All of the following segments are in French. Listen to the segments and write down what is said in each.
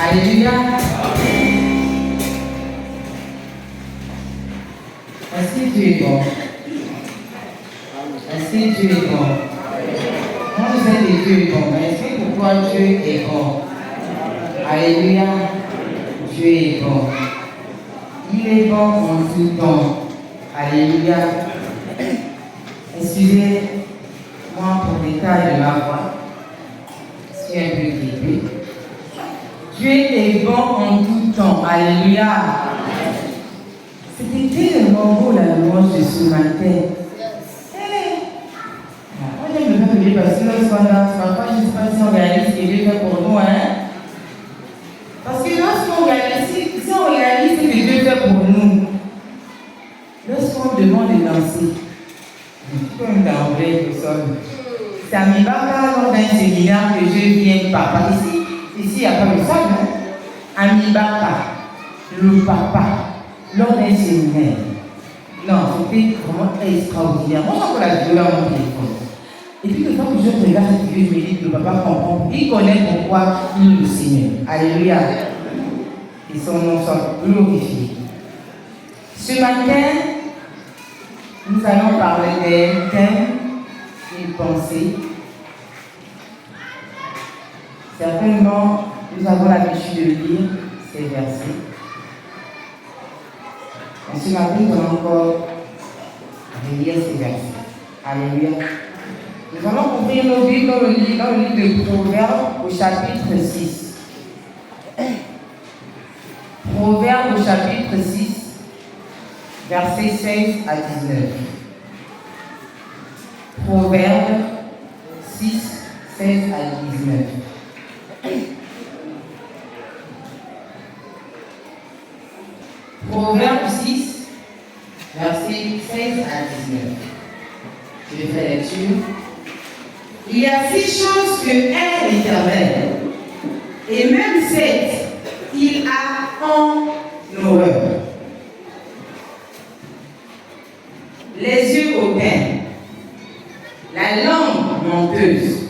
Alléluia. Est-ce que Dieu est bon? Est-ce que Dieu est bon? Moi je sais que Dieu est bon, mais est-ce que pourquoi Dieu est bon? Alléluia. Dieu est bon. Il est bon en tout temps. Alléluia. Excusez-moi pour l'état de ma voix. Je suis un peu grippée. Dieu est bon en tout temps. Alléluia. C'était tellement beau la louange de ce matin. Moi j'aime le faire Dieu parce que lorsqu'on a, parfois je ne sais pas si on réalise ce que Dieu fait pour nous. Parce que lorsqu'on réalise, si on réalise ce que Dieu fait pour nous, lorsqu'on demande de danser, comme d'emblée au sol, ça ne va pas lors d'un séminaire que je viens papa. Ici il n'y a pas le sol, Amibaka, le papa, lors d'un séminaire. Non, c'était vraiment extraordinaire. Moi, j'ai encore la vidéo dans mon téléphone. Et puis, le temps que je regarde cette vidéo, je me dis que le papa comprend. Il connaît pourquoi il est le Seigneur. Alléluia. Et son nom soit glorifié. Ce matin, nous allons parler d'un thème, une pensée. Certainement, nous avons l'habitude de lire ces versets. Mais ce matin, nous allons encore relire ces versets. Alléluia. Nous allons ouvrir nos Bibles dans le livre de Proverbes au chapitre 6. Proverbes au chapitre 6, versets 16 à 19. Proverbes 6, 16 à 19. Proverbes 6, versets 16 à 19. Je fais lecture. Il y a 6 choses que est l'Éternel, et même 7, il a en horreur. Les yeux hautains, la langue menteuse,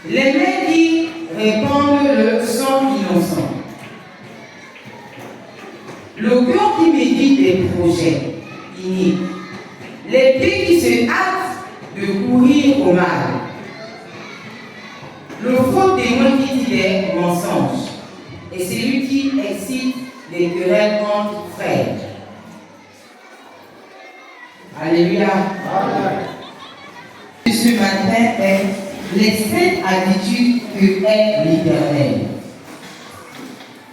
les mains qui répandent le sang innocent, le cœur qui médite des projets iniques, les pieds qui se hâtent de courir au mal, le faux témoin qui dit des mensonges, et celui qui excite les querelles entre frères. Alléluia. Ce matin est les 7 attitudes que est l'Éternel.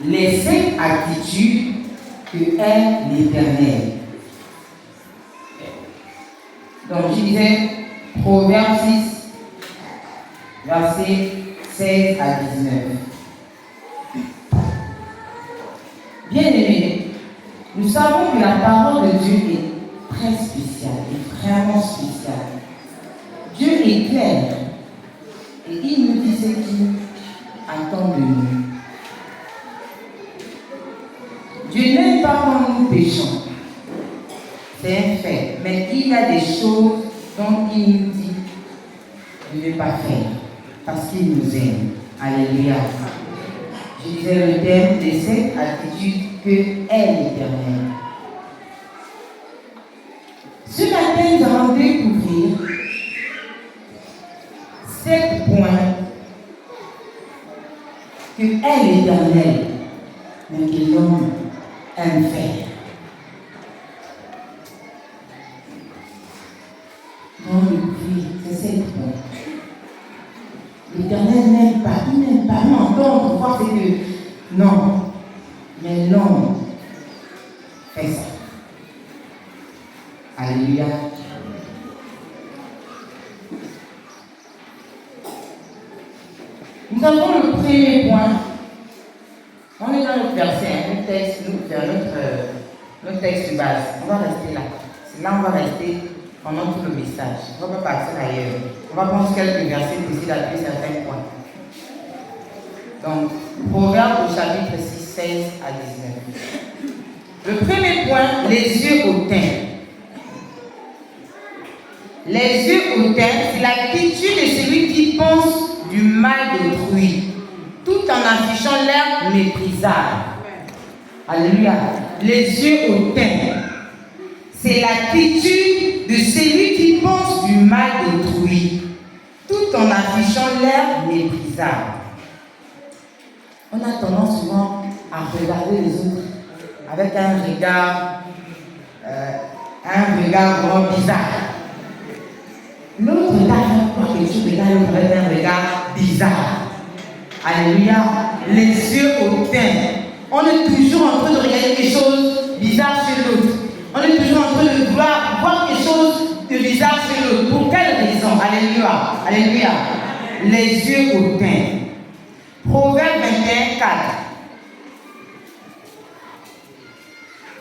Les 7 attitudes que est l'Éternel. Donc je disais Proverbe 6, versets 16 à 19. Bien-aimés, nous savons que la parole de Dieu est très spéciale, est vraiment spéciale. Dieu est clair et il nous dit ce qu'il attend de nous. Dieu n'aime pas quand nous péchons. C'est un fait. Mais il y a des choses dont il nous dit de ne pas faire. Parce qu'il nous aime. Alléluia. Je disais le thème de cette attitude que est l'Éternel. Ce matin, nous allons découvrir 7 points que est l'Éternel, mais que l'homme aime faire. Dans le prix, c'est 7 points. L'Éternel n'aime pas, il n'aime pas m'entendre, voir c'est que non, mais l'homme fait ça. Alléluia. Nous avons le premier point. On est dans notre verset, notre texte, notre texte de base. On va rester là. C'est là on va rester pendant tout le message. On ne va pas partir ailleurs. On va prendre quelques versets pour essayer d'appuyer certains points. Donc, Proverbe au chapitre 6, 16 à 19. Le premier point, les yeux hautains. Les yeux hautains, c'est l'attitude de celui qui pense du mal d'autrui, tout en affichant l'air méprisable. Alléluia. Les yeux hautains. C'est l'attitude de celui qui pense du mal d'autrui, tout en affichant l'air méprisable. On a tendance souvent à regarder les autres avec un regard vraiment bizarre. L'autre regarde quoi que tu regardes avec un regard bizarre. Alléluia. Les yeux hautains. On est toujours en train de regarder des choses bizarres chez l'autre. On est toujours en train de vouloir voir quelque chose de bizarre chez l'autre. Pour quelle raison? Alléluia. Alléluia. Les yeux hautains. Proverbe 21, 4.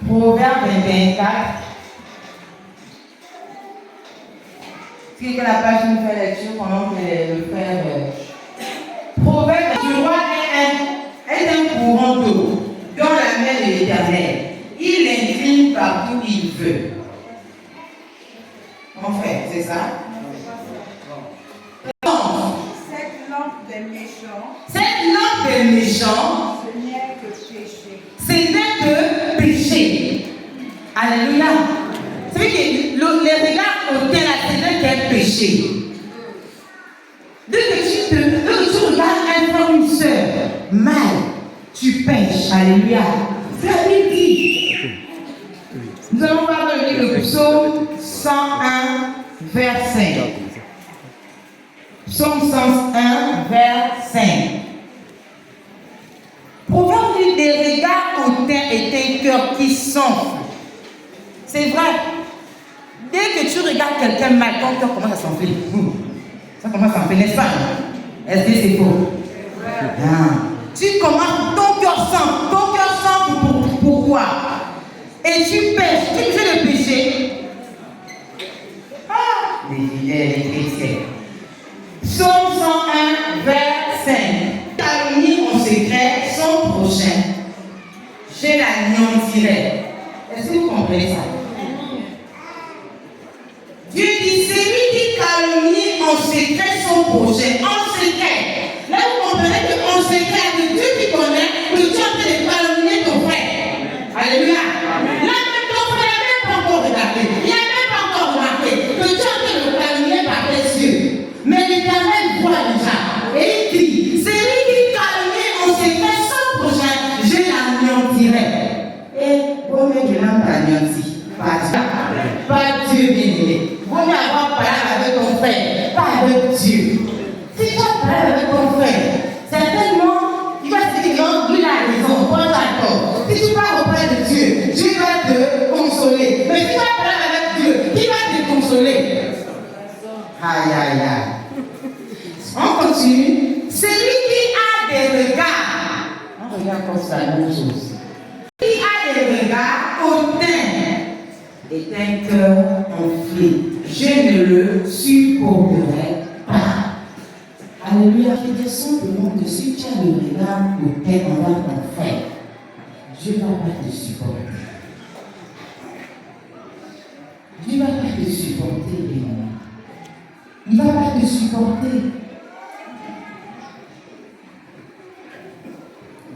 Proverbe 21, 4. Est-ce que la page nous fait lecture pendant que le frère. Proverbe du roi est un courant d'eau dans la main de l'Éternel. Il l'incline partout où il veut. En fait, c'est ça? Cette lampe des méchants. Cette lampe des méchants. Ce n'est que péché. Ce n'est que péché. Alléluia. C'est vrai que les regards hautains là, ce n'est qu'un péché. Dès que tu regardes un frère ou une soeur mal, tu pêches. Alléluia. C'est la Bible dit. Nous allons voir dans le livre de Psaume 101, vers 5. Psaume 101, vers 5. Proverbe dit des regards hautains et un cœur qui s'enfle. C'est vrai. Dès que tu regardes quelqu'un mal, ton cœur commence à s'enfler. Ça commence à s'enfler, n'est-ce pas? Est-ce que c'est faux? Tu commences, ton cœur s'enfle pourquoi? Et tu pêches, tu fais le péché. Les chrétiens. Psaume 101, vers 5. Calomnie en secret son prochain. Je l'anéantirai. Est-ce que vous comprenez ça? Dieu dit, c'est lui qui calomnie en secret son prochain. En secret. Là, vous comprenez qu'en secret, c'est Dieu qui connaît que tu es en train de calomnier ton frère. Alléluia. Là, même ton frère n'a même pas encore regardé. Il n'a même pas encore remarqué que tu es en train de calomnier par tes yeux. Mais l'Éternel voit déjà. Et il dit, c'est lui qui calomnie en secret son prochain. Je l'anéantirai. Et bon, mais je l'anéantis. Pas Dieu bien-aimé. Vaut mieux avoir parlé avec ton frère, pas avec Dieu. Si tu as parlé avec ton frère, certainement, il va se dire non, lui a raison, toi tu as tort. Si tu parles auprès de Dieu, Dieu va te consoler. Mais si tu as parlé avec Dieu, qui va te consoler? Aïe, aïe, aïe. On continue. Celui qui a des regards, on regarde comme ça la même chose. Qui a des regards hautains est un cœur enflé. Je ne le supporterai pas. Alléluia. Je dis simplement que si tu as le regard hautain envers ton frère, Dieu ne va pas te supporter. Dieu ne va pas te supporter, bien. Il ne va pas te supporter.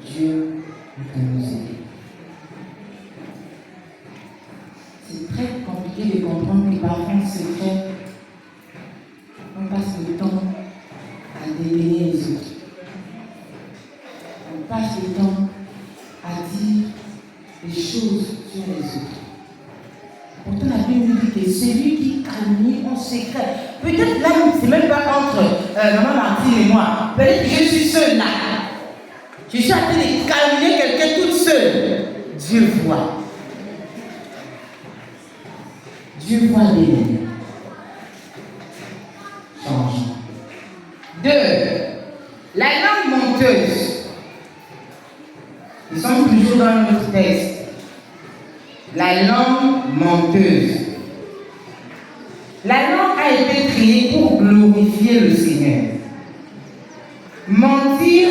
Dieu peut nous aider. C'est très compliqué de comprendre que parfois en secret, on passe le temps à dédaigner les autres. On passe le temps à dire des choses sur les autres. Pourtant, la Bible nous dit que celui qui calomnie en secret, peut-être là, c'est même pas entre maman Martine et moi. Peut-être que je suis seule là. Je suis en train de calomnier quelqu'un toute seule. Dieu voit. Dieu voit les lignes. Change. 2. La langue menteuse. Nous sommes toujours dans notre texte. La langue menteuse. La langue a été créée pour glorifier le Seigneur. Mentir,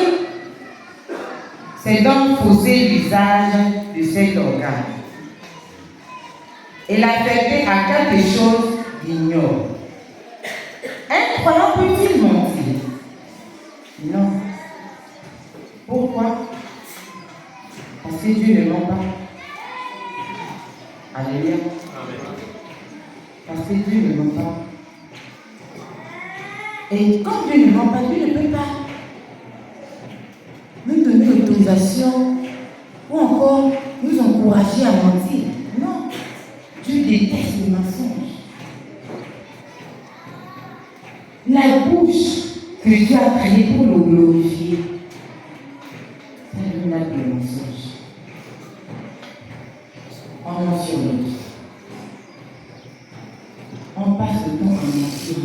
c'est donc fausser l'usage de cet organe et l'affecter à quelque chose d'ignore. Un croyant peut-il mentir? Non. Pourquoi? Parce que Dieu ne ment pas. Alléluia. Parce que Dieu ne ment pas. Et quand Dieu ne ment pas, Dieu ne peut pas nous donner l'autorisation ou encore nous encourager à mentir. Non. Dieu déteste le mensonge. La bouche que Dieu a créée pour le glorifier, c'est un acte de mensonge. On ment sur l'autre. On passe le temps à mentir.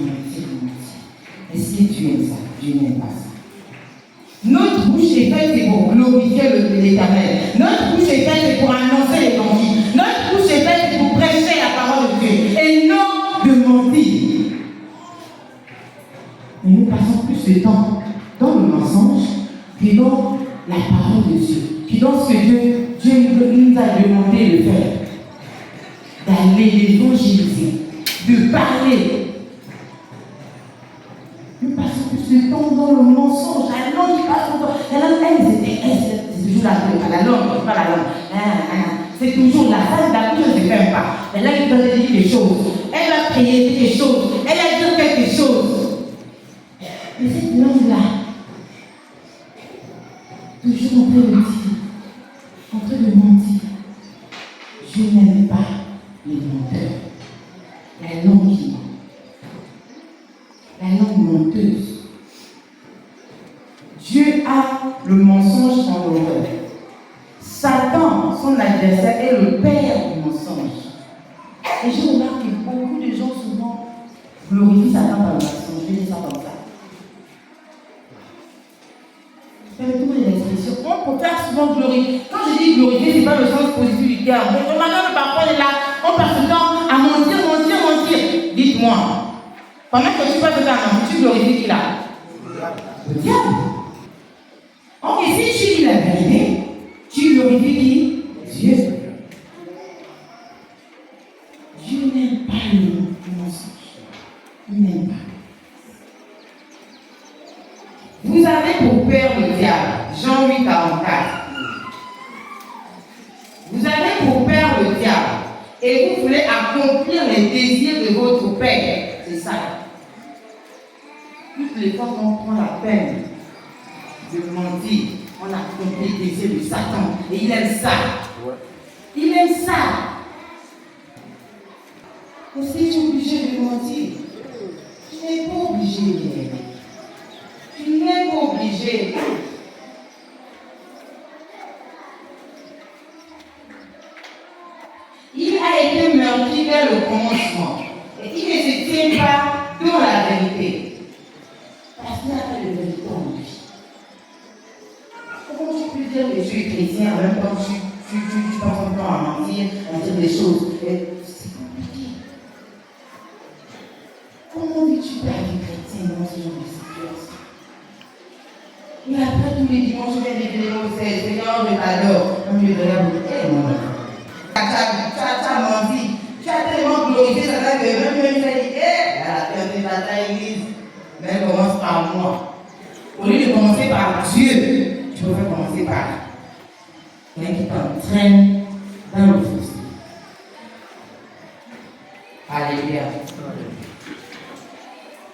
Est-ce que Dieu aime ça? Dieu n'aime pas ça. Notre bouche est faite pour glorifier l'Éternel. Notre bouche est faite pour annoncer l'évangile. Notre bouche est faite pour prêcher la parole de Dieu. Et non de mentir. Mais nous passons plus de temps dans le mensonge que dans la parole de Dieu. Que dans ce que Dieu nous a demandé de faire. D'aller évangéliser. De parler. Nous passons plus de temps dans le mensonge. La langue qui passe encore. La langue, c'est toujours la langue, pas la langue. C'est toujours la phrase, la bouche ne se ferme pas. La langue doit dire quelque chose. Elle va prier quelque chose. Elle va dire quelque chose. Mais cette langue-là, toujours en train de dire, en train de mentir. Je n'aime pas les menteurs. La langue qui ment. La langue menteuse. Dieu a le mensonge en horreur. Satan, son adversaire, est le père du mensonge. Et je remarque que beaucoup de gens souvent glorifient Satan par le mensonge. Je vais dire ça comme ça. Permettez-moi l'expression. On peut souvent glorifier. Quand je dis glorifier, ce n'est pas le sens positif du terme. Donc maintenant, le parfois est là. On passe le temps à mentir. Dites-moi. Pendant que tu passes le temps à mentir, tu glorifies qui là? Le diable. Donc, si tu dis la vérité, tu glorifies qui? Dieu. Dieu n'aime pas le mensonge. Il n'aime pas. Vous avez pour père le diable. Jean 8, 44. Vous avez pour père le diable. Et vous voulez accomplir les désirs de votre père. C'est ça. Toutes les fois qu'on prend la peine de mentir, on accomplit les désirs de Satan. Et il aime ça. Il aime ça. Est-ce que tu es obligé de mentir? Tu n'es pas obligé. Tu n'es pas obligé. Il a été meurtri dès le commencement. Et il ne se tient pas dans la vérité. Parce qu'il n'y a pas de vérité en lui. Comment tu peux dire que je suis chrétien en même temps tu passes ton temps à mentir, à dire des choses? C'est compliqué. Comment dis-tu peux être chrétien dans ce genre de situation? Et après tous les dimanches, je viens de dire au Seigneur, je t'adore. Comme je regarde, mon enfant. Tu as menti. Tu as tellement glorifié Satan que même tu as dit, la fierté de ta église, mais elle commence par moi. Au lieu de commencer par Dieu, tu peux commencer par quelqu'un qui t'entraîne dans le fossé. Alléluia.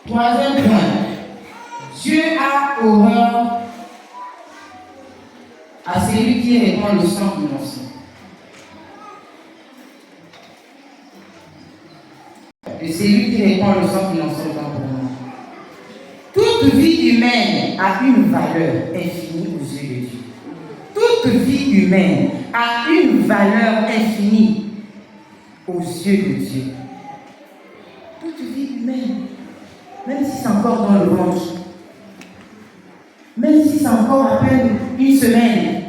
Troisième point. Dieu a horreur à celui qui répand le sang innocent. Et c'est lui qui répand le sang innocent pour nous. Toute vie humaine a une valeur infinie aux yeux de Dieu. Toute vie humaine a une valeur infinie aux yeux de Dieu. Toute vie humaine, même si c'est encore dans le ventre, même si c'est encore à peine une semaine,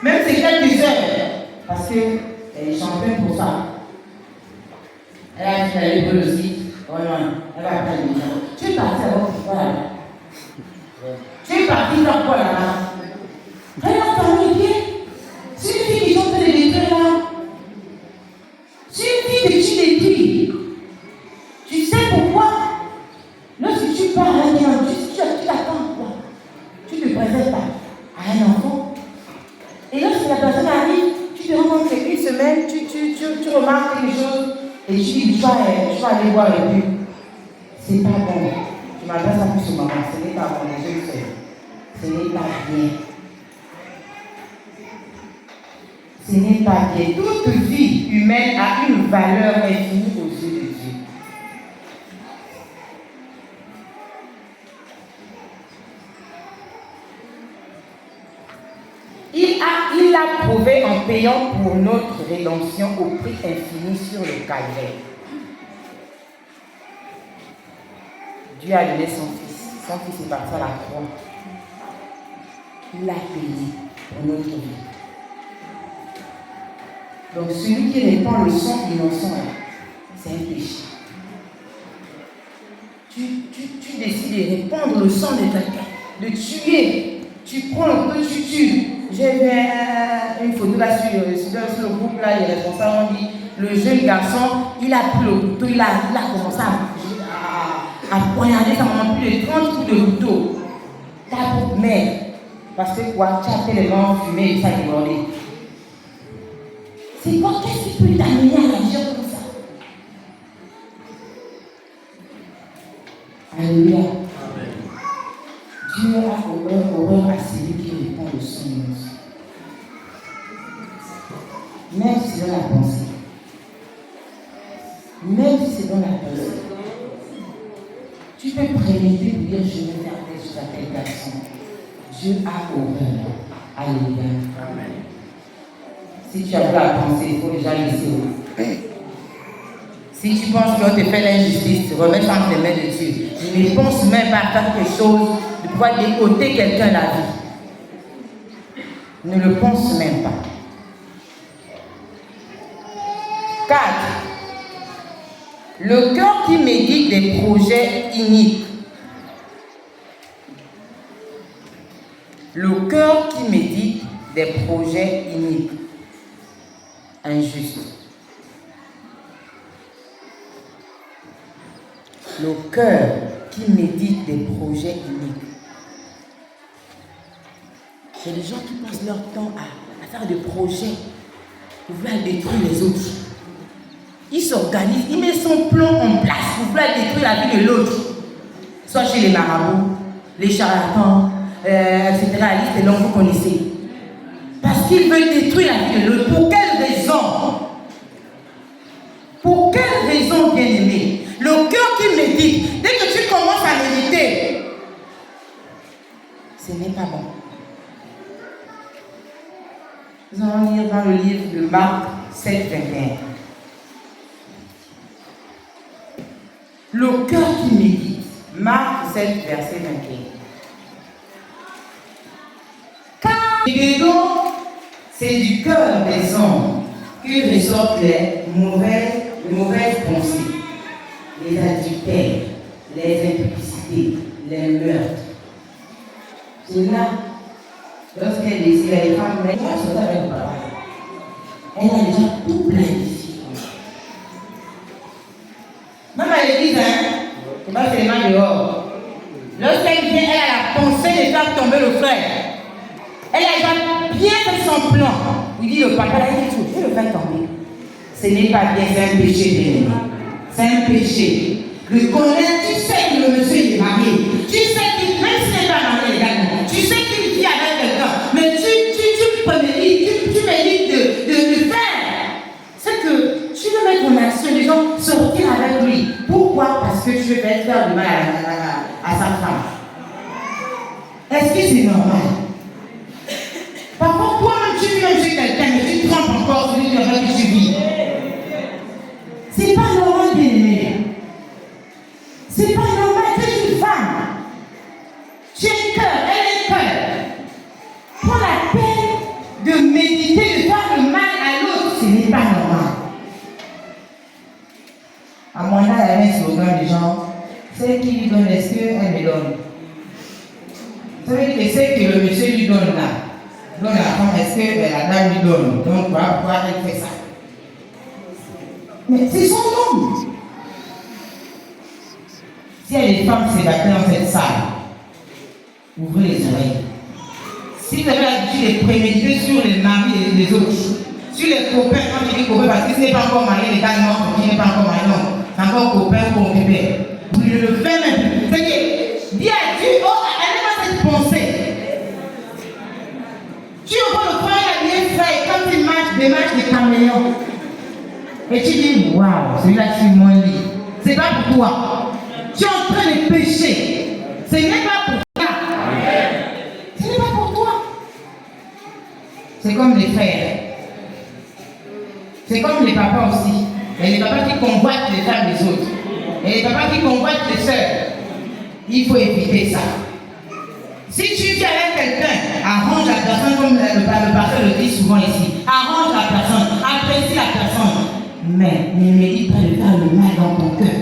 même si c'est quelques heures, parce qu'elle est championne pour ça. Elle a dit qu'elle est bonne aussi. Oh non, elle va apprendre les gens. Tu es parti avec quoi là? Tu es parti dans quoi là? Regarde ton pied. C'est une fille qui sont fait des détruire là. C'est une fille que tu détruis. Tu sais pourquoi? Lorsque tu pars à un tu t'attends quoi? Tu te présentes à un enfant. la personne arrive, tu te rends compte qu'une semaine, tu remarques quelque chose et tu dis, tu vas aller voir le but. C'est pas bon. Je m'adresse à plus au maman, ce n'est pas bon, je le sais. Ce n'est pas bien. Ce n'est pas bien. Toute vie humaine a une valeur infinie aux yeux de Dieu. Il l'a prouvé en payant pour notre rédemption au prix infini sur le calvaire. Dieu a donné son fils. Son fils est parti à la croix. Il l'a payé pour notre vie. Donc celui qui répand le sang innocent, c'est un péché. Tu décides de répandre le sang de quelqu'un, de tuer. Tu prends le couteau, tu tues. J'ai vu une photo là sur le groupe, là, les responsables ont dit, le jeune garçon, il a pris le couteau, il a commencé à poignarder sa maman plus de 30 coups de couteau. Ta pauvre mère. Parce que quoi, tu as tellement fumé et ça a débordé. C'est quoi, qu'est-ce qui peut t'amener à agir comme ça? Alléluia. Amen. Dieu a horreur à celui qui répand le sang innocent. Même si c'est dans la pensée. Même si c'est dans la pensée. Tu peux préméditer pour dire je vais faire telle chose à tel garçon. Dieu a horreur. Alléluia. Amen. Si tu as vu la pensée, il faut déjà laisser. Si tu penses qu'on te fait l'injustice, remets ça entre les mains de Dieu. Ne pense même pas à faire quelque chose de pouvoir décoter quelqu'un la vie. Ne le pense même pas. 4. Le cœur qui médite des projets iniques. Le cœur qui médite des projets iniques. Injustes. Le cœur qui médite des projets iniques. C'est des gens qui passent leur temps à faire des projets pour vouloir détruire les autres. Ils s'organisent, ils mettent son plan en place pour vouloir détruire la vie de l'autre. Soit chez les marabouts, les charlatans, etc. La liste est longue, vous connaissez. Parce qu'ils veulent détruire la vie de l'autre. Pour quelle raison? Pour quelle raison, bien-aimé? Le cœur qui médite, dès que tu commences à méditer, ce n'est pas bon. Nous allons lire dans le livre de Marc 7, 21. Le cœur qui médite. Marc 7, verset 21. Car c'est du cœur des hommes que ressortent les mauvaises pensées, les adultères, les impudicités, les meurtres. C'est là, lorsqu'elle décide, les femmes, mais moi je suis avec le papa. Elle a déjà tout planifié. Même à l'église, c'est pas seulement dehors. Lorsqu'elle vient, elle a la pensée de faire tomber le frère. Elle a déjà bien fait son plan. Il dit le papa, elle a dit tout, je vais le faire tomber. Ce n'est pas bien, c'est un péché, bien. C'est un péché. Le connaître, tu sais que le monsieur est marié. Tu sais qu'il, même s'il n'est pas marié également, tu sais qu'il vit avec quelqu'un. Mais tu médites de faire. C'est que tu veux mettre en action les gens, sortir avec lui. Pourquoi? Parce que tu veux faire du mal à sa femme. Est-ce que c'est normal? Parfois, toi-même, tu vis chez quelqu'un, mais tu te trompes encore celui avec qui tu vis. C'est pas normal, bien-aimé. C'est pas normal, tu es une femme. Tu es un cœur, elle est un cœur. Prends la peine de méditer, de faire le mal à l'autre, ce n'est pas normal. À mon âge, il y avait un slogan des gens, celle qui lui donne, est-ce qu'elle me donne? Vous savez que c'est que le monsieur lui donne là. Donc la femme, est-ce que la dame lui donne? Donc pourquoi elle fait ça? Mais c'est son homme. S'il y a des femmes célibataires dans cette salle, ouvrez les oreilles. Si vous avez l'habitude de préméditer sur les maris des autres, sur les copains, quand je dis copain, parce que ce n'est pas encore marié, les gars, non, qui n'est pas encore marié, non. C'est encore copain ou concubin. Vous ne le faites même plus. C'est que, dis à Dieu, oh, elle n'a pas cette pensée. Tu vois le frère, il a bien fait, quand il marche, des marches de caméléon. Et tu dis, waouh, celui-là, c'est mon lit. C'est pas pour toi. Tu es en train de pécher. Ce n'est pas pour toi. Ce n'est pas pour toi. C'est comme les frères. C'est comme les papas aussi. Et les papas qui convoitent les femmes des autres. Et les papas qui convoitent les sœurs. Il faut éviter ça. Si tu vis avec quelqu'un, arrange la personne comme le pasteur le dit souvent ici. Arrange la personne, apprécie la personne. Mais ne mérite pas de faire le mal dans ton cœur.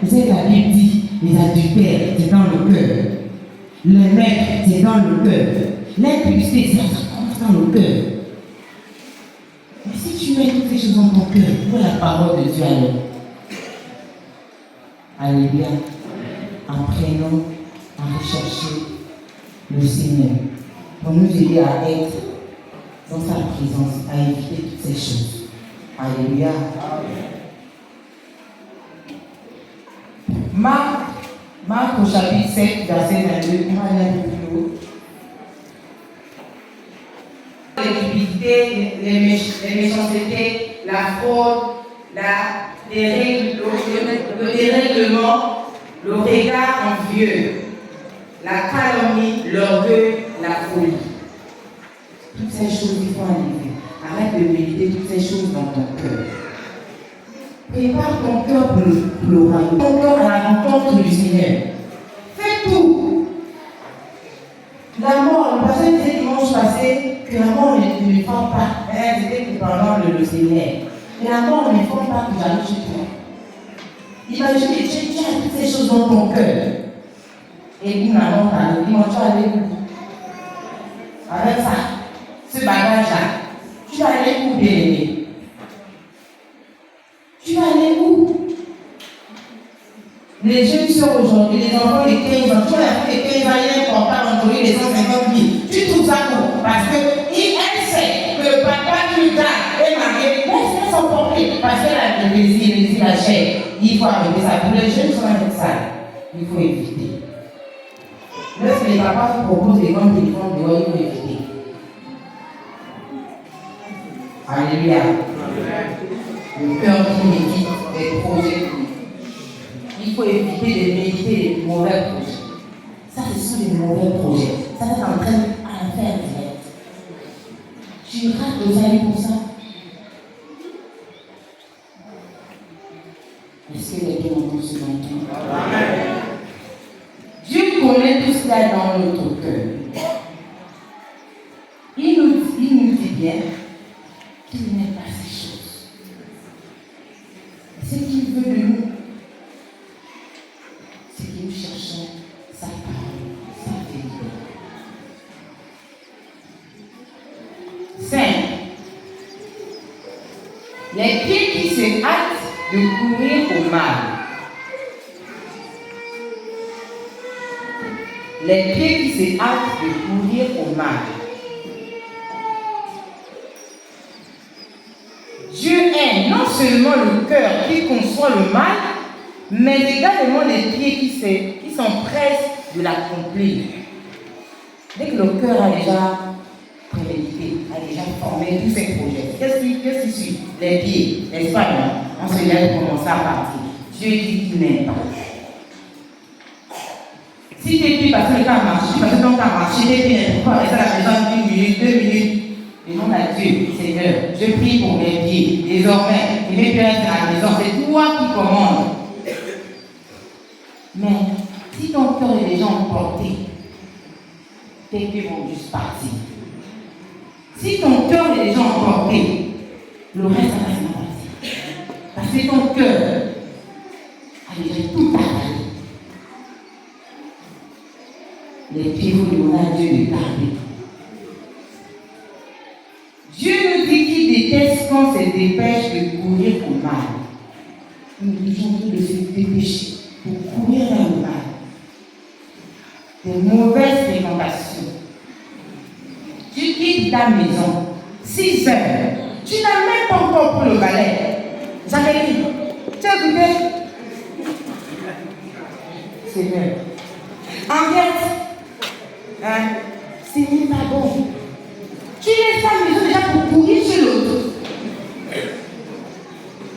Vous savez, la Bible dit, les adultères, c'est dans le cœur. Le maître, c'est dans le cœur. L'impudicité, ça commence dans le cœur. Mais si tu mets toutes ces choses dans ton cœur, pour la parole de Dieu alors. Alléluia. Apprenons à rechercher le Seigneur pour nous aider à être dans sa présence, à éviter toutes ces choses. Alléluia. Marc au chapitre 7, verset 22, on va aller un peu plus haut. Les méchancetés, la fraude, le dérèglement, le regard envieux, la calomnie, l'orgueil, la folie. Toutes ces choses, il faut enlever. Arrête de méditer toutes ces choses dans ton cœur. Prépare ton cœur pour l'oracle, ton cœur à la rencontre du Seigneur. Fais tout. La mort, le pasteur disait dimanche passé que la mort ne forme pas. C'était pendant le Seigneur. Mais la mort ne forme pas que j'arrive chez toi. Imagine que tu as toutes ces choses dans ton cœur. Et puis maman t'a dit, tu vas aller où? Avec ça, ce bagage-là, tu vas aller où, bien-aimé? Tu vas aller où? Les jeunes sœurs aujourd'hui, les enfants de 15 ans, tu vois l'enfant de 15 ans, il est portable en Corée, les 150 000. Tu trouves ça où? Parce qu'elle sait que le papa qui lui est marié, laisse-le s'emporter. Parce qu'elle a le désir, la chair. Il faut arrêter ça. Pour les jeunes sont avec ça. Il faut éviter. Lorsque les papas vous proposent des grands téléphones dehors, il faut éviter. Alléluia. Le cœur qui médite des projets. Il faut éviter de méditer les mauvais projets. Ça, ce sont des mauvais projets. Ça t'entraîne à la faire direct. Tu rates le salut pour ça. Est-ce que les deux m'entendent ce matin? Amen. Dieu connaît tout ce qu'il y a dans notre cœur. Il nous dit bien qu'il n'aime pas ces choses. Ce qu'il veut de nous, c'est que nous cherchons sa parole, sa vérité. 5. Les pieds qui se hâtent de courir au mal. Les pieds qui se hâtent de courir au mal. Dieu aime non seulement le cœur qui conçoit le mal, mais également les pieds qui s'empressent de l'accomplir. Dès que le cœur a déjà prémédité, a déjà formé tous ses projets, qu'est-ce qui suit? Les pieds, n'est-ce pas? On se lève pour commencer à partir. Dieu dit qu'il n'aime pas. Si tes pieds passent le temps à marcher, tu passes le temps à marcher, tes pieds ne peuvent pas rester à la maison 1 minute, 2 minutes. Demande à Dieu, Seigneur, je prie pour mes pieds. Désormais, et mes pieds restent à la maison, c'est toi qui commandes. Mais si ton cœur est déjà emporté, tes pieds vont juste partir. Si ton cœur est déjà emporté, le reste va pas partir. Parce que ton cœur a déjà tout avalé. Les pieds vous demandent à Dieu de garder. Dieu nous dit qu'il déteste quand on se dépêche de courir au mal. Nous disons de se dépêcher pour courir dans le mal. Des mauvaises fréquentations. Tu quittes ta maison, 6 heures. Tu n'as même pas encore pour le balai. Zacharie, tu as écouté? C'est vrai. En fait, c'est même pas bon. Tu laisses ta maison déjà pour courir chez l'autre.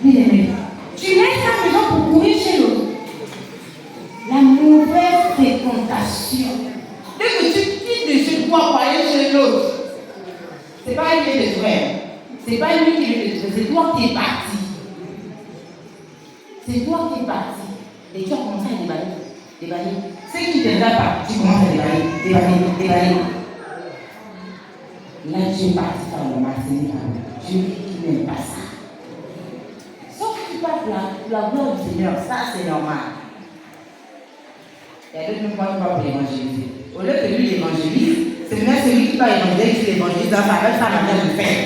Bien-aimé, tu laisses ta maison pour courir chez l'autre. La mauvaise fréquentation. Dès que tu quittes de chez toi pour aller chez l'autre, c'est pas lui qui est le frère. C'est pas lui qui est le frère. C'est toi qui es parti. C'est toi qui es parti. Et tu as commencé à déballer. Ce qui ne te va pas, tu commences à déballer. Là, tu es parti par le martyr. Dieu qui n'aime pas ça. Sauf que tu parles pour la gloire du Seigneur, ça c'est normal. Il y a d'autres points qui parlent pour l'évangéliser. Au lieu que lui l'évangélise, c'est même celui qui va évangéliser qui l'évangélise dans sa manière de faire.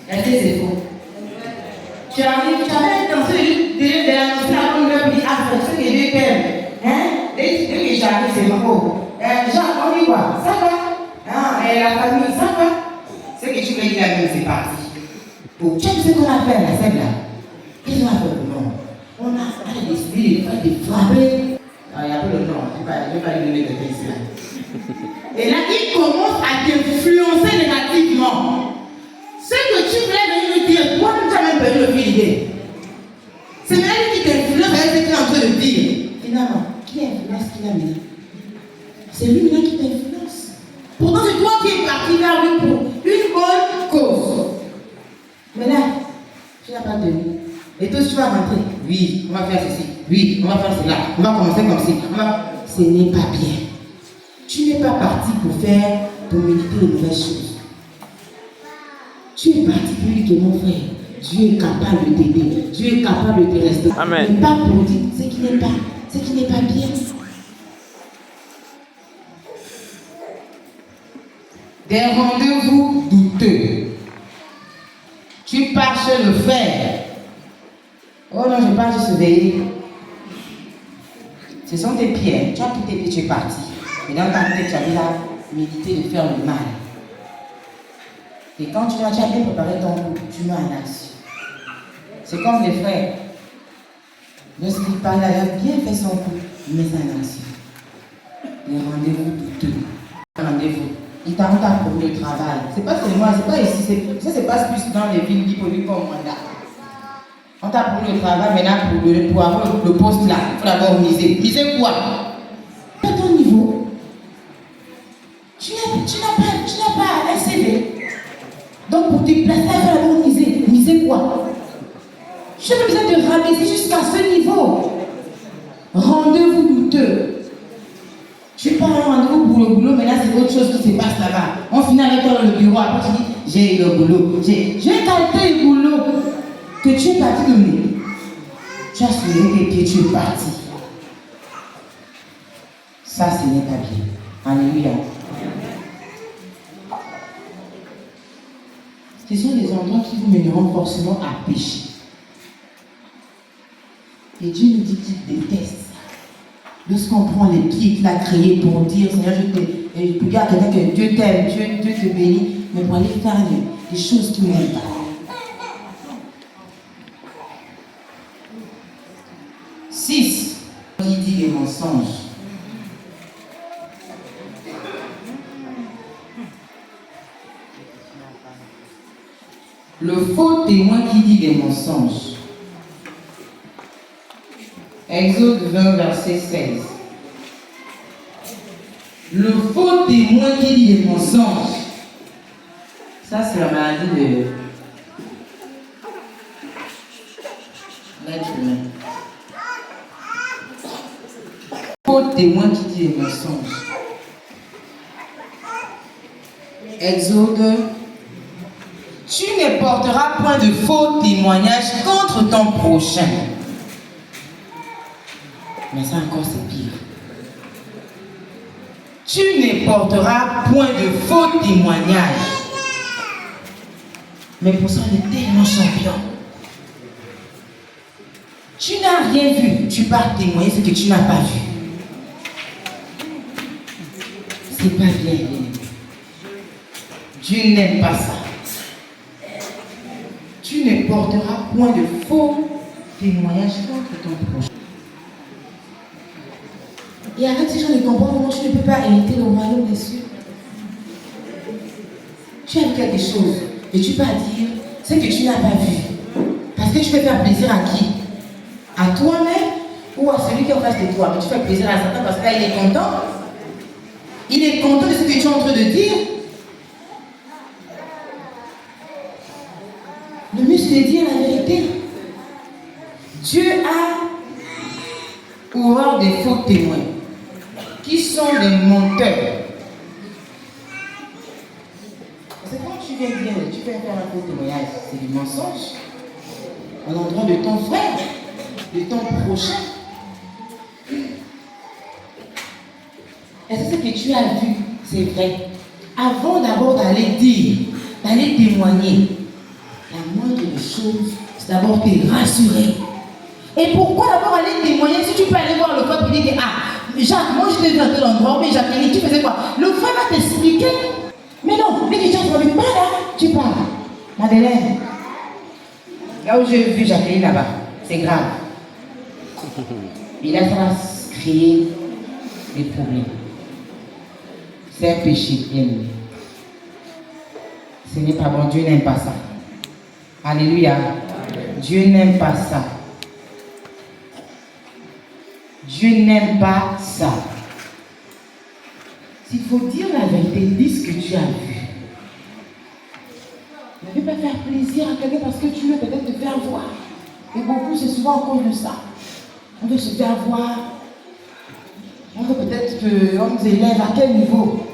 Est-ce que c'est faux? Tu arrives, tu avais l'intention de l'annoncer à ton peuple, dit ah, c'est ce que Dieu t'aime. Dès que j'arrive, c'est bon. Jean, on dit quoi? Ça va? La famille, ça va? Ce que tu veux dire là-même, c'est parti. Pour tu sais ce qu'on a fait la scène là? Qu'est-ce qu'on a fait pour nous? On a décidé de frapper. Il y a peu le nom, je ne vais pas lui donner de texte là. Et là, il commence à t'influencer négativement. Ce que tu voulais venir lui dire, toi, tu n'as même pas eu le l'idée. C'est même lui qui t'influence avec ce qu'il est en train de dire. Finalement, qui influence qui l'a mis? C'est lui maintenant qui t'influence. Pourtant, c'est toi qui es parti vers lui pour une bonne cause. Mais là, tu n'as pas tenu. Et toi, tu vas rentrer. Oui, on va faire ceci. Oui, on va faire cela. On va commencer comme ci. Ce n'est pas bien. Tu n'es pas parti pour faire, pour méditer les mauvaises choses. Tu es parti pour lui que mon frère, Dieu est capable de t'aider. Dieu est capable de te rester. Amen. Mais pas pour dire ce qui n'est pas bien. Des rendez-vous douteux. Tu pars chez le frère. Oh non, je pars juste veiller. Ce sont tes pieds. Tu as pris tes pieds, tu es parti. Et dans ta tête, tu as déjà médité de faire le mal. Et quand tu as bien préparé ton coup, tu mets en action. C'est comme les frères. Lorsqu'il parle, il a bien fait son coup, il met ça en action. Les rendez-vous douteux. Rendez-vous. Il t'a promis le travail. C'est pas seulement, c'est pas ici, ça se passe plus dans les villes qui polluent comme Rwanda. On t'a promis le travail, maintenant pour avoir le poste là, il faut d'abord miser. Miser quoi? À ton niveau, tu n'as pas un CV. Donc pour te placer, il faut d'abord miser. Miser quoi? Je n'ai pas besoin de rabaisser jusqu'à ce niveau. Rendez-vous douteux. Tu prends un rendez-vous pour le boulot, mais là c'est autre chose qui se passe là-bas. On finit avec toi dans le bureau, après tu dis, j'ai eu le boulot. J'ai calculé le boulot que tu es parti donner. Tu as soulevé tes pieds, tu es parti. Ça, ce n'est pas bien. Alléluia. Ce sont des endroits qui vous mèneront forcément à pécher. Et Dieu nous dit qu'il déteste. Lorsqu'on prend les pieds qu'il a créés pour dire, Seigneur, je peux dire à quelqu'un que Dieu t'aime, Dieu te bénit, mais pour aller faire des choses qui ne m'aiment pas. Six, qui dit des mensonges. Le faux témoin qui dit des mensonges. Exode 20, verset 16. Le faux témoin qui dit des mensonges. Ça, c'est la maladie de l'être humain. Faux témoin qui dit des mensonges. Exode. Tu ne porteras point de faux témoignages contre ton prochain. Mais ça encore c'est pire. Tu ne porteras point de faux témoignages. Mais pour ça on est tellement champion. Tu n'as rien vu, tu pars témoigner ce que tu n'as pas vu. C'est pas bien. Dieu n'aime pas ça. Tu ne porteras point de faux témoignages contre ton prochain. Et arrête ces gens de comprendre comment tu ne peux pas hériter le royaume des cieux. Tu aimes quelque chose et tu vas dire ce que tu n'as pas vu. Parce que tu veux faire plaisir à qui? À toi-même ou à celui qui est en face de toi? Mais tu fais plaisir à Satan parce que là il est content. Il est content de ce que tu es en train de dire. Le mieux c'est de dire la vérité. Dieu a horreur des faux témoins qui sont des menteurs. Parce que quand tu viens dire, tu viens faire un faux témoignage, c'est du mensonge à l'endroit de ton frère, de ton prochain. Est-ce que ce que tu as vu, c'est vrai? Avant d'abord d'aller dire, d'aller témoigner, la moindre des choses, c'est d'abord te rassurer. Et pourquoi d'abord aller témoigner si tu peux aller voir le code et dire que Jacques, moi je t'ai vu à tel endroit, mais Jacqueline, tu faisais quoi? Le frère va t'expliquer. Mais non, dès que tu as entendu pas là, tu parles. Madeleine, là où j'ai vu Jacqueline là-bas, c'est grave. Et là, ça va créer des problèmes. C'est un péché, bien-aimé. Ce n'est pas bon, Dieu n'aime pas ça. Alléluia. Dieu n'aime pas ça. Dieu n'aime pas ça. S'il faut dire la vérité, dis ce que tu as vu. Ne veux pas faire plaisir à quelqu'un parce que tu veux peut-être te faire voir. Et beaucoup, c'est souvent à cause de ça. On veut se faire voir. On veut peut-être qu'on nous élève à quel niveau.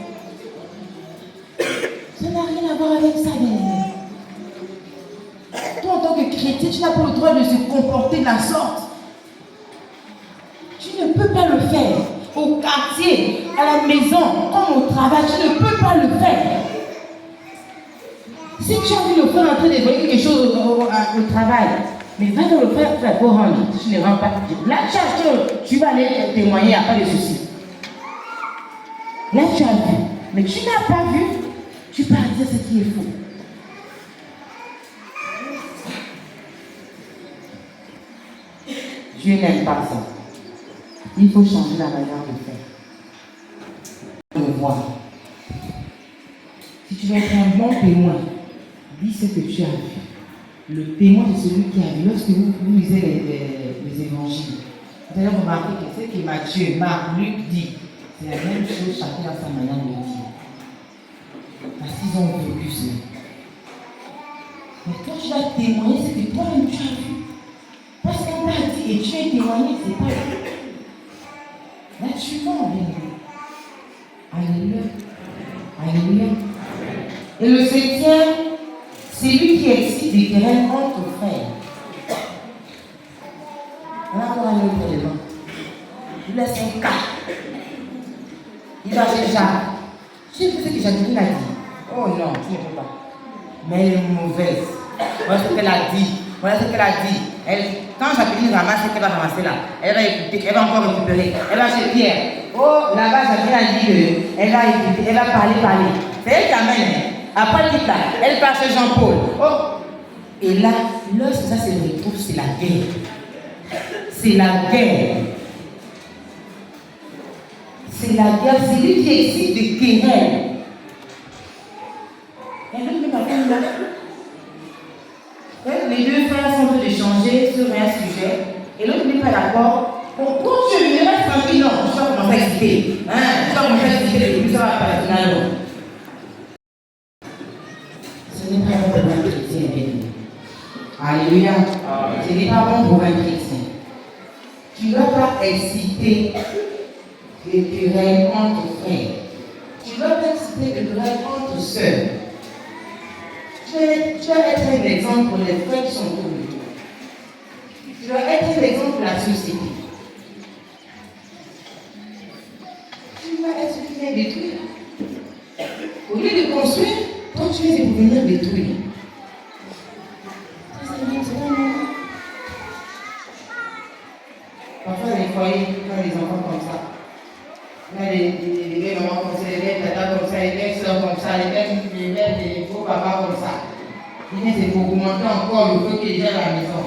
Ça n'a rien à voir avec ça, bien-aimé. Toi, en tant que chrétien, tu n'as pas le droit de se comporter de la sorte. Tu ne peux pas le faire. Au quartier, à la maison, comme au travail, tu ne peux pas le faire. Si tu as envie de le faire en train de voir quelque chose au travail, mais va te le faire pour rendre. Tu ne rends pas. Là, tu vas aller témoigner, il n'y a pas de souci. Là, tu as vu. Mais tu n'as pas vu, tu peux dire ce qui est faux. Dieu n'aime pas ça. Il faut changer la manière de faire. De voir. Si tu veux être un bon témoin, dis ce que tu as vu. Le témoin de celui qui a vu. Lorsque vous lisez les évangiles, vous allez remarquer que ce que Matthieu, Marc, Luc dit, c'est la même chose, chacun a sa manière de dire. Parce qu'ils ont vécu ça. Mais quand tu vas témoigner, c'est que toi-même tu as vu. Parce qu'on t'a dit et tu es témoigné, c'est pas vrai. Là, tu mens, bien. Alléluia. Alléluia. Et le septième, c'est lui qui excite des querelles entre frères. Là, on a un autre élément. Il laisse un cas. Il va chez Jacques. Tu sais ce que Jacqueline a dit? Oh non, tu ne peux pas. Mais elle est mauvaise. Voilà ce qu'elle a dit. Voilà ce qu'elle a dit. Quand Jacqueline ramasse ce qu'elle va ramasser là, elle va écouter, elle va encore récupérer. Elle va chez Pierre. Oh, là-bas, Jacqueline a dit qu'elle va écouter, elle va parler. C'est elle qui amène. Après le là, elle part chez Jean-Paul. Oh. Et là, lorsque ça se retrouve, c'est la guerre. C'est la guerre. C'est la guerre. C'est lui qui excite des querelles. Et l'autre ne va pas là. Les deux frères sont en train d'échanger sur un sujet et l'autre n'est pas d'accord. Pour continuer, reste tranquille, non, je dois commencer à exciter. Je dois commencer à exciter, et puis ça va pas final. Ce n'est pas bon pour un chrétien, bien. Alléluia. Ce n'est pas bon pour un chrétien. Tu ne dois pas exciter les querelles entre frères. Tu dois pas exciter les querelles entre sœurs. Tu dois être un exemple pour les frères qui sont autour de toi. Tu dois être un exemple pour la société. Tu dois être celui qui vient détruire. Au lieu de construire, toi tu es pour venir détruire. Parfois les foyers, quand les enfants comme ça, il y a des mamans comme ça, des tatas comme ça, des belles soeurs comme ça, des belles Bien, c'est pour augmenter encore le feu qui est déjà à la maison.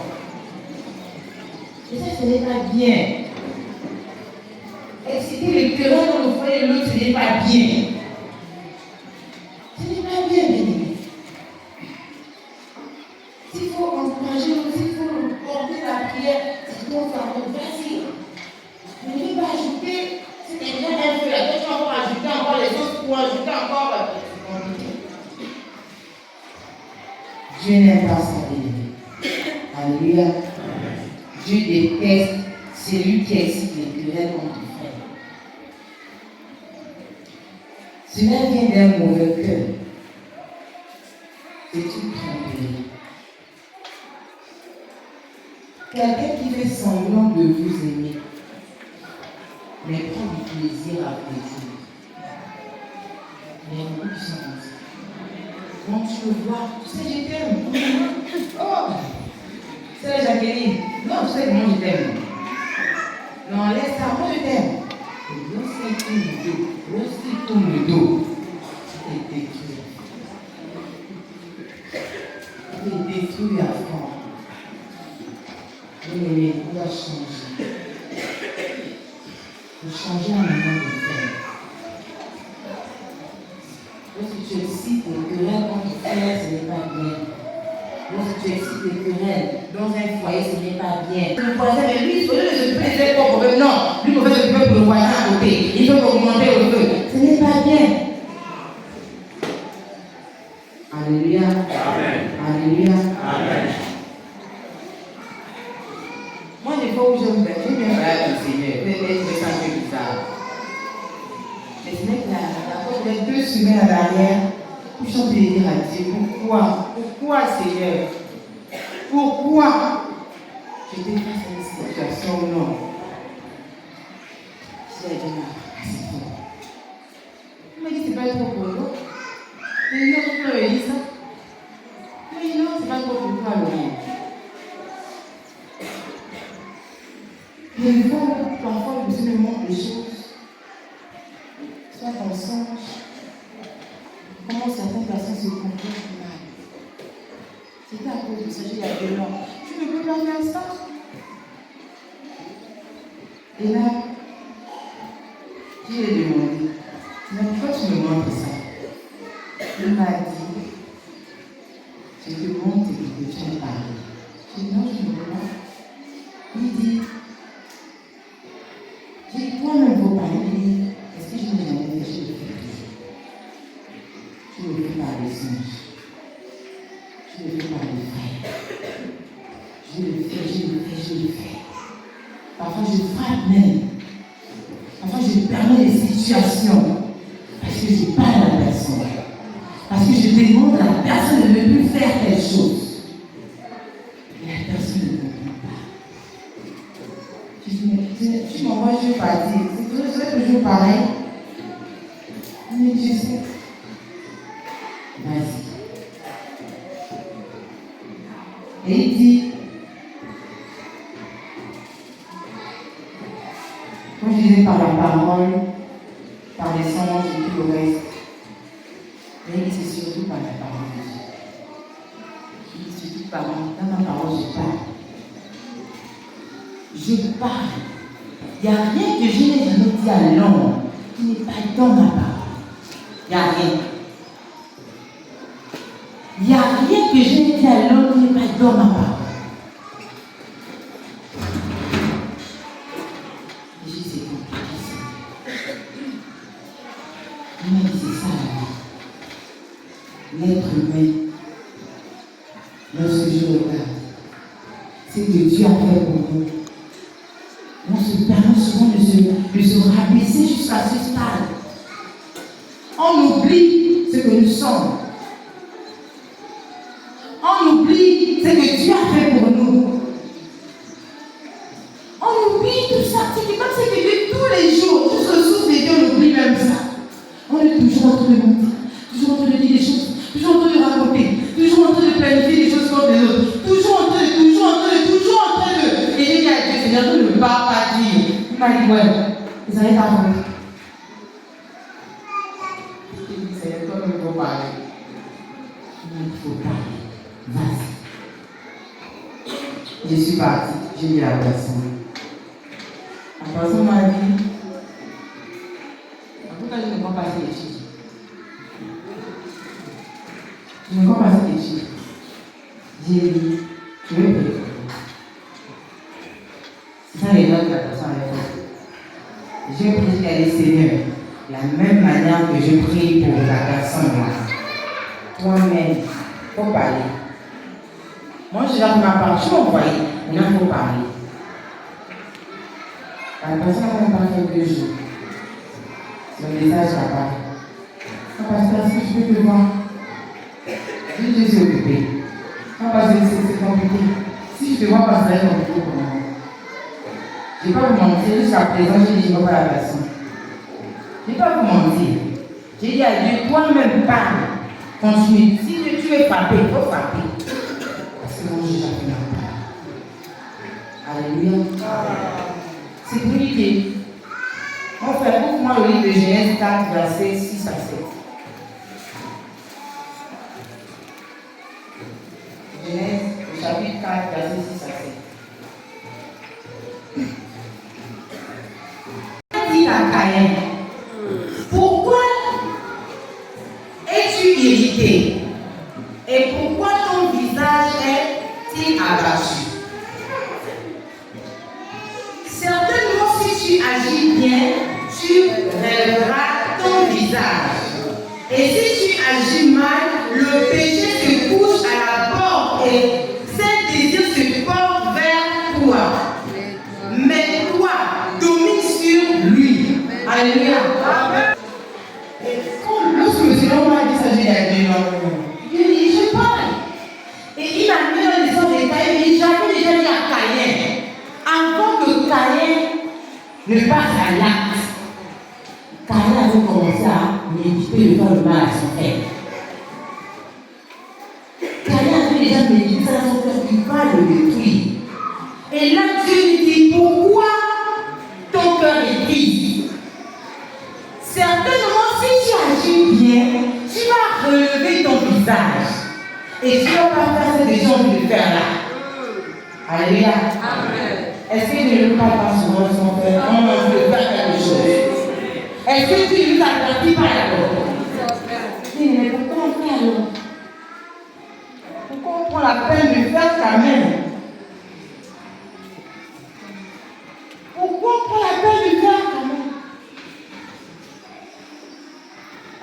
Et ça, ce n'est pas bien. Exciter les querelles dans le foyer de l'autre, ce n'est pas bien. Ce n'est pas bien, bien aimé. S'il faut encourager l'autre, s'il faut porter la prière, c'est pour faire un vas-y. Mais ne pas ajouter, si quelqu'un a fait la tête, tu vas encore ajouter encore les choses pour ajouter encore. Dieu n'aime pas ça, bien. Alléluia. Dieu déteste celui qui excite les querelles contre le frère. Cela vient d'un mauvais cœur. C'est une tromperie. Quelqu'un qui fait semblant de vous aimer, mais prend du plaisir à plaisir. Il y a beaucoup qui sont comme ça. Quand tu le vois, tu sais, je t'aime. Oh! C'est Jacqueline. Non, tu sais comment je t'aime. Non, laisse ça, moi je t'aime. Et lorsqu'il tourne le dos, il détruit. Il détruit à fond. Mais on doit changer. Il faut changer un moment de faire. Lorsque tu excites les querelles contre ton frère, ce n'est pas bien. Lorsque tu excites les querelles dans un foyer, ce n'est pas bien. Le voisin, mais lui, il faut se plaisir pour problème. Non, lui, il faut se plaisir pour le voisin à côté. Il faut augmenter le feu. Ce n'est pas bien. Alléluia. Amen. Alléluia. Amen. Moi, des fois où je me fais, je viens faire le Seigneur. Je sens que c'est bizarre. Mais ce n'est que la 2 semaines à l'arrière, où je suis dire à Dieu, pourquoi Seigneur? Pourquoi j'étais face à une situation ou non? Si elle dit, c'est bon. Il m'a dit, c'est pas trop pour nous. Et non, je peux dire ça. Mais non, c'est pas trop pour toi, Laurent. Et une fois, parfois, je me montre des choses. Soit on songe, comment certaines personnes se comportent mal. C'était à cause de ça, j'ai la violence. Tu ne peux pas faire ça. Et là, je lui ai demandé, mais pourquoi tu me montres ça? Il m'a dit, je te montre que tu as parlé. Je dis non, je ne veux pas. Il dit, toi-même vous parler, il dit, est-ce que je n'ai jamais fait, je le fais toujours. Je le fais par les anges. Je le fais par les frères. Je le fais. Parfois je frappe même. Parfois je permets des situations. Parce que je parle à la personne. Parce que je demande à la personne de ne plus faire quelque chose. Et la personne ne comprend pas. Je dis, mais tu m'envoies, je vais partir. C'est toujours pareil. Mais tu sais. Vas-y. Et il dit, comme je disais par la parole, par les songes et tout le reste, mais il dit c'est surtout par la parole de Dieu. Il dit surtout par dans ma parole, je parle. Je parle. Il n'y a rien que je n'ai jamais dit à l'homme qui n'est pas dans ma parole. Il n'y a rien. Il n'y a rien que je n'ai dit à l'homme qui n'est pas dans ma parole. Et je dis, c'est compliqué ça. Il m'a dit, c'est ça la vie. L'être humain, lorsque je regarde, c'est que Dieu a fait pour nous. On se permet souvent de se rabaisser jusqu'à ce stade. On oublie ce que nous sommes. On oublie ce que Dieu a fait pour nous. On oublie tout ça. C'est comme c'est que Dieu, tous les jours, jusqu'au souffle de Dieu, on oublie même ça. On est toujours en train de mentir, toujours en train de dire des choses, toujours en train de raconter, toujours en train de planifier des choses contre les autres, toujours en train de. Et j'ai dit à Dieu, Seigneur, tu ne veux pas dire. Il m'a dit, ouais, vous n'allez pas compris. Il dit, Seigneur, toi, il faut parler. Il faut parler. Vas-y. Je suis partie, j'ai mis la personne. La personne m'a dit, en tout cas, je ne vois pas cette étude. Je ne vois pas cette étude. J'ai dit, je vais payer. C'est ça les notes que la personne a fait. Je prie qu'elle est Seigneur, de la même manière que je prie pour la personne là. Toi-même, il faut parler. Moi, je leur ma part, je suis envoyé, maintenant il faut parler. La personne n'a même pas fait 2 jours. Le message là-bas. Pasteur, est-ce que je peux te voir? Je suis occupé. Parce que c'est compliqué. Si je te vois pas, ça va être compliqué pour moi. Je ne vais pas vous mentir, jusqu'à présent, j'ai dit je ne vois pas la personne. Je ne vais pas vous mentir. J'ai dit à Dieu, toi-même parle. Continue. Si tu veux frapper, il faut frapper. Parce que moi, j'ai jamais la parole. Alléluia. C'est compliqué. Mon frère, ouvre-moi le livre de Genèse 4, versets 6 à 7. Genèse, chapitre 4, verset 6 à 7. Dit à Caïn, pourquoi es-tu irrité? Et pourquoi ton visage est-il abattu? Certainement, si tu agis bien, tu relèveras ton visage. Et si tu agis mal, le péché se couche à la porte et ses désirs se portent vers toi. Mais toi, domine sur lui. Alléluia. Lorsque le Seigneur m'a dit ça, j'ai dit, il dit, je parle. Et il a mis dans l'histoire de Caïn, il dit, j'avais déjà dit à Caïn, avant que Caïn ne passe à l'acte, Caïn avait commencé à méditer de faire le mal à son frère. Caïn avait déjà médité à son frère qui va le détruire. Et là, Dieu lui dit, pourquoi ton cœur est triste? Certainement, si tu agis bien, tu vas relever ton visage. Et tu ne vas pas faire ce que j'ai envie de faire là. Alléluia. Amen. Est-ce que je ne parle pas souvent de son frère? On a envie de faire quelque chose. Est-ce que tu nous avertis pas d'abord? Mais pourquoi on fait alors? Pourquoi on prend la peine de faire quand même? Pourquoi on prend la peine de faire quand même?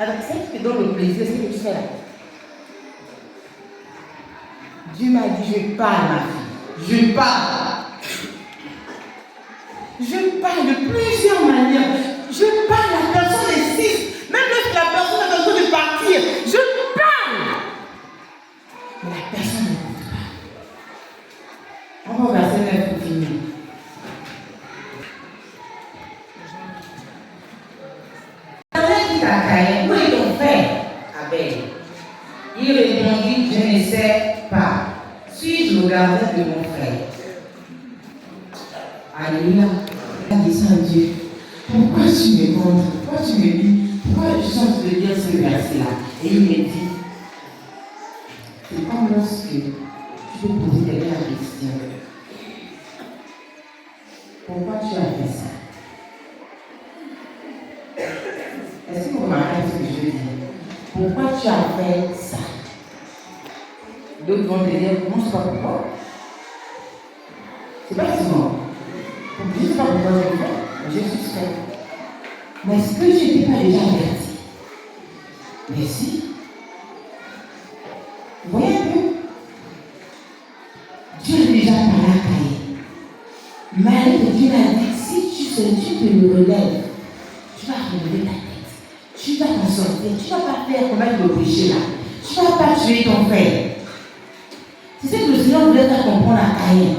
Alors, c'est ce qui te donne le plaisir, c'est ce que tu fais là. Dieu m'a dit, je parle, ma fille. Je parle. Je parle de plusieurs manières. Je parle, la personne insiste. Même lorsque la personne a besoin de partir, je parle. Mais la personne n'écoute pas. On va au verset 9 pour finir. L'Éternel dit à Caïn, où est ton frère, Abel? Il répondit, je ne sais pas. Suis-je le gardien de mon frère? Alléluia. Disant à Dieu, pourquoi tu me montres? Pourquoi tu me dis? Pourquoi je suis en train de lire ce verset-là? Et il me dit, c'est comme lorsque tu peux poser quelqu'un la question. Pourquoi tu as fait ça? Est-ce que vous remarquez ce que je veux dire? Pourquoi tu as fait ça? D'autres vont te dire, moi je ne sais pas pourquoi. C'est pas souvent. Je ne sais pas pourquoi je le fais, mais je suis fait. Mais est-ce que je n'étais pas déjà averti? Mais si. Vous voyez un peu? Dieu a déjà parlé à Caïn. Mais Dieu a dit, si tu te le relèves, tu vas relever ta tête. Tu vas t'en sortir. Tu ne vas pas faire commettre le péché là. Tu ne vas pas tuer ton frère. C'est ce que le Seigneur voulait faire comprendre à Caïn.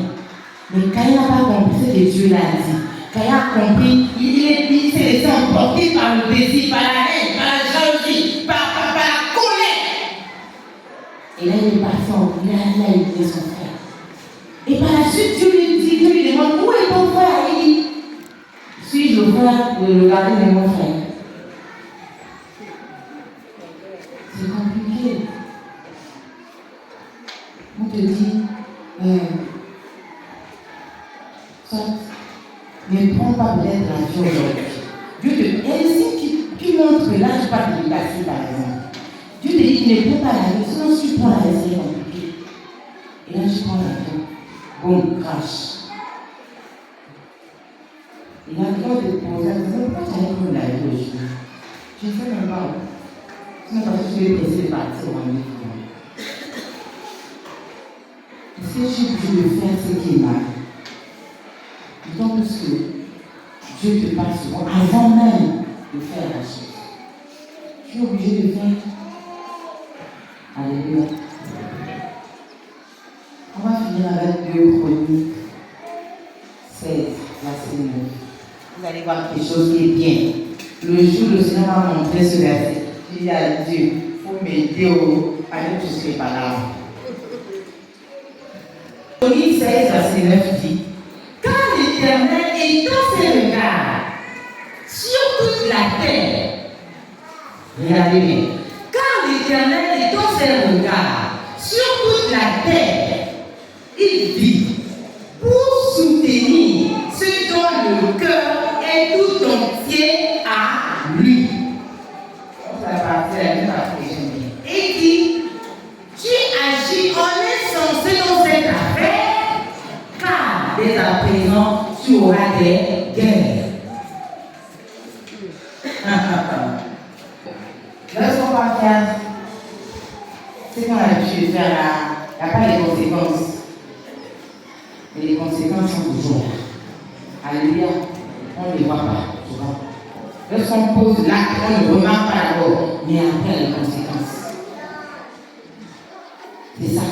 Mais Caïn n'a pas compris ce que Dieu l'a dit. Caïn a compris, il s'est laissé emporter par le désir, par la haine, par la jalousie, par la colère. Et là, il est parti en il a aidé son frère. Et par la suite, Dieu lui demande, où est ton frère? Il dit, suis-je le frère de le gardien de mon frère? C'est compliqué. pas peut-être la vie aujourd'hui. Dieu te. Il y a des signes qui montrent que là, tu parles de l'efficacité, par exemple. Dieu te dit qu'il ne prend pas la vie, sinon si tu prends la vie, c'est compliqué. Et là, tu prends la vie. Bon, crash. Et là, quand tu te poses la question, pourquoi tu as pris la vie aujourd'hui? Je ne sais même pas. Sinon, parce que je vais essayer de partir au rendez-vous. Est-ce que je suis obligé de faire ce qui est mal? D'autant plus que Dieu te parle souvent avant même de faire la chose. Je suis obligé de faire. Alléluia. On va finir avec 2 Chroniques 16, verset 9. Vous allez voir quelque chose qui est bien. Le jour où le Seigneur m'a montré ce verset, j'ai dit à Dieu, il faut m'aider à aller jusqu'à par là. Chronique 16, verset 9 dit, quand l'Éternel étend ses regards sur toute la terre, regardez bien, quand l'Éternel étend ses regards sur toute la terre, il dit, pour soutenir ceux dont le cœur est tout entier à lui. On va partir à la et dit, tu agis en insensé dans cette affaire, car dès à présent, tu auras des guerres. Lorsqu'on va faire ce qu'on a l'habitude de faire là, il n'y a pas de conséquences. Mais les conséquences sont toujours là. Alléluia. On ne les voit pas souvent. Lorsqu'on pose l'acte, on ne remarque pas d'abord, mais après les conséquences. C'est ça.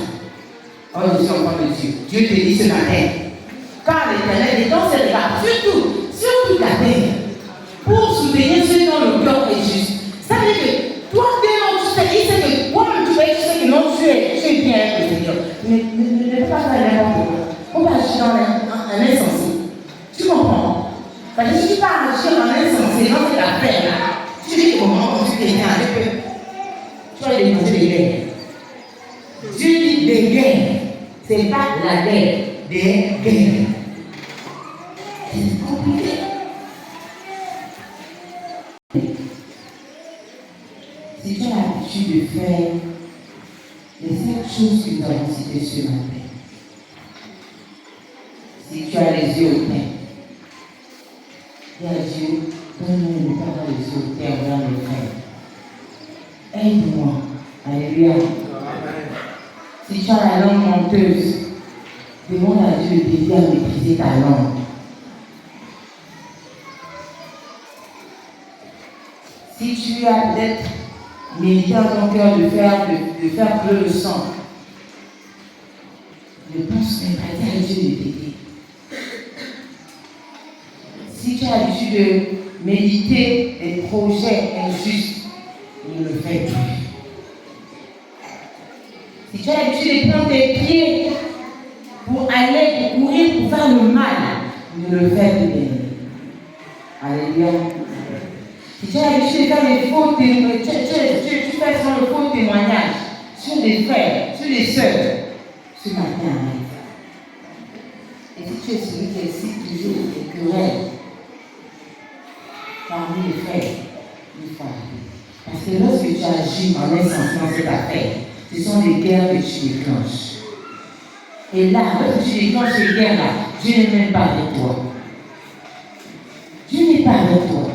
Oh, je suis enfant de Dieu. Dieu te dit ce matin, car l'Éternel est dans ses regards, sur toute la terre, pour soutenir ceux dont le cœur est juste. Ça veut dire que toi, dès tu sais, il sait que toi, tu sais que non, tu es bien avec le Seigneur. Ne peux pas faire n'importe quoi. On va agir en insensé. Tu comprends? Parce que si tu vas agir en insensé dans cette affaire-là, tu te dis comment tu t'es avec eux. Tu vas les demander des guerres. Dieu dit des guerres. Ce n'est pas la guerre, des guerres. C'est compliqué. Si tu as l'habitude de faire les 7 choses que nous avons citées ce matin, si tu as les yeux au teint, dis à Dieu, donne-moi de ne pas avoir les yeux au teint avant de faire. Aide-moi. Alléluia. Si tu as la langue menteuse, demande à Dieu de t'aider à maîtriser ta langue. Si tu as peut-être médité dans ton cœur de faire bleu le sang, ne pense même pas, dis à Dieu de t'aider. Si tu as l'habitude de méditer des projets injustes, ne le fais plus. Si tu as l'habitude de prendre tes pieds pour aller, pour courir, pour faire le mal, ne le fais plus bien. Alléluia. Si tu as l'habitude de faire des faux témoignages, tu fais sur le faux témoignage sur des frères, sur des sœurs, ce matin arrête. Et si tu es celui qui incite toujours des querelles parmi les frères, il faut arrêter. Parce que lorsque tu agis en insensé dans cette affaire, ce sont des guerres que tu déclenches. Et là, lorsque tu déclenches ces guerres-là, Dieu n'est même pas avec toi. Dieu n'est pas avec toi.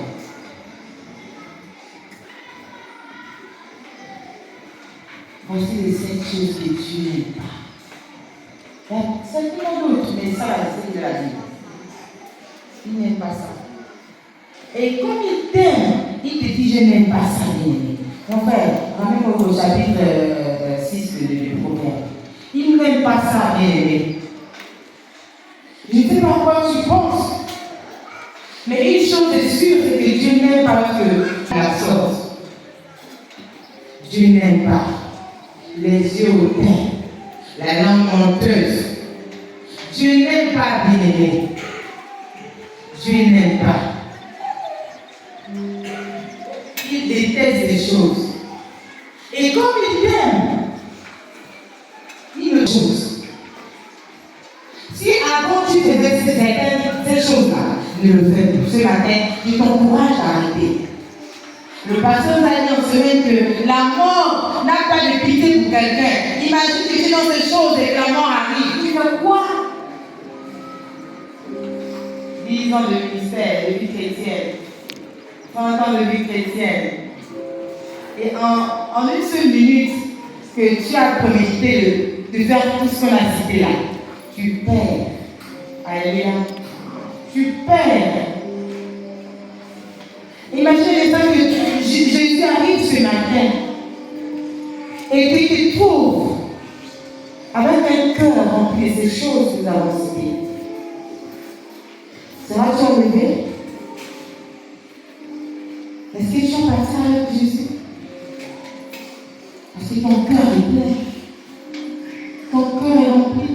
Voici les 7 choses que Dieu n'aime pas. C'est tellement d'autres, mais ça va rester de la vie. Il n'aime pas ça. Et comme il t'aime, il te dit, je n'aime pas ça, bien-aimé. Mon frère, ramène au chapitre 6 du Proverbe. Il n'aime pas ça, bien-aimé. Je ne sais pas quoi tu penses. Mais une chose est sûre, c'est que Dieu n'aime pas que la sorte. Dieu n'aime pas les yeux au teint, la langue menteuse. Dieu n'aime pas, bien-aimé. Dieu n'aime pas. Il déteste les choses. Et comme il t'aime, il le chose. Si avant tu faisais ces choses-là, de le faire. Ce matin, je t'encourage à arrêter. Le pasteur nous a dit en semaine que la mort n'a pas de pitié pour quelqu'un. Imagine que tu es dans ces choses et que la mort arrive. Tu fais quoi? 10 ans de ministère, de vie chrétienne. 30 ans de vie chrétienne. Et en une seule minute que tu as prémédité de faire tout ce qu'on a cité là, tu perds. Alléluia. Tu perds. Imagine les temps que Jésus arrive ce matin et que tu te trouves avec un cœur rempli de ces choses que nous avons citées. Seras-tu enlevé? Est-ce que tu es parti avec Jésus? Parce que ton cœur est plein. Ton cœur est rempli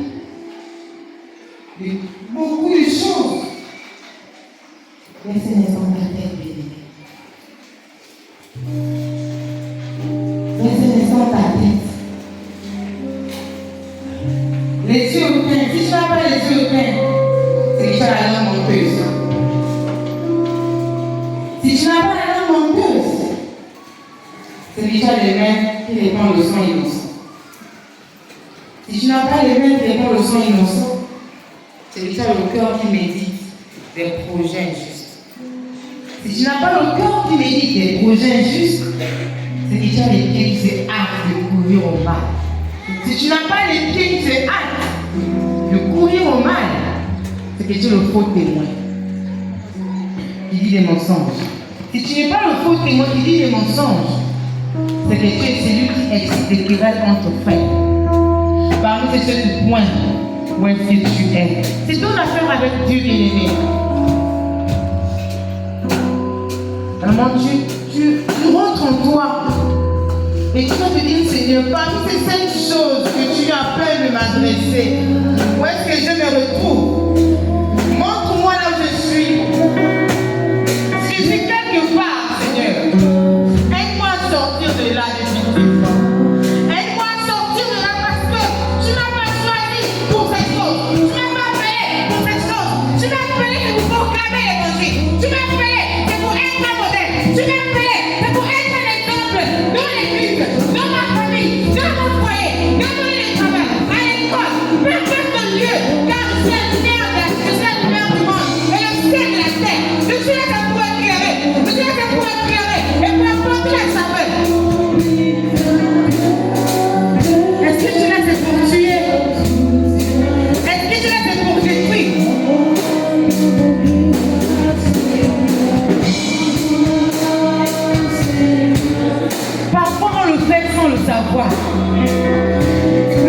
de beaucoup de choses. Laisse un instant ta tête bénie. Laisse un instant ta tête. Les yeux au pain. Si tu n'as pas les yeux au pain, c'est que tu as la langue menteuse. Si tu n'as pas la langue menteuse, c'est que tu as les mains qui répandent le sang innocent. Si tu n'as pas les mains qui répandent le sang innocent, c'est que tu as le cœur qui médite des projets injustes. Si tu n'as pas le cœur qui médite des projets injustes, c'est que tu as les pieds qui se hâtent de courir au mal. Si tu n'as pas les pieds qui se hâtent de courir au mal, c'est que tu es le faux témoin qui dit des mensonges. Si tu n'es pas le faux témoin qui dit des mensonges, c'est que tu es celui qui excite des querelles entre frères. Parmi ces choses du point où est-ce que tu es. C'est ton affaire avec Dieu, bien-aimé. Alors tu rentres en toi et tu vas te dire, Seigneur, parmi ces 5 choses que tu as peur de m'adresser, où est-ce que je me retrouve? Montre-moi là où je suis. Si je suis quelque part, Seigneur, aide-moi à sortir de là définitivement. Aide-moi à sortir de là parce que tu m'as pas choisi pour cette chose. Tu m'as pas appelé pour cette chose. Tu m'as appelé pour proclamer l'évangile. Tu m'as appelé pour être un modèle. Tu m'as appelé pour être un exemple dans l'église, dans ma famille, dans mon foyer, dans mon lieu de travail, à l'école, peu importe le lieu, car je suis la lumière du monde et le ciel de la terre. Je suis là pour éclairer. Je suis là pour éclairer et pour apporter la saveur. Est-ce que tu es là pour tuer? Est-ce que tu es là pour détruire? Parfois on le fait sans le savoir.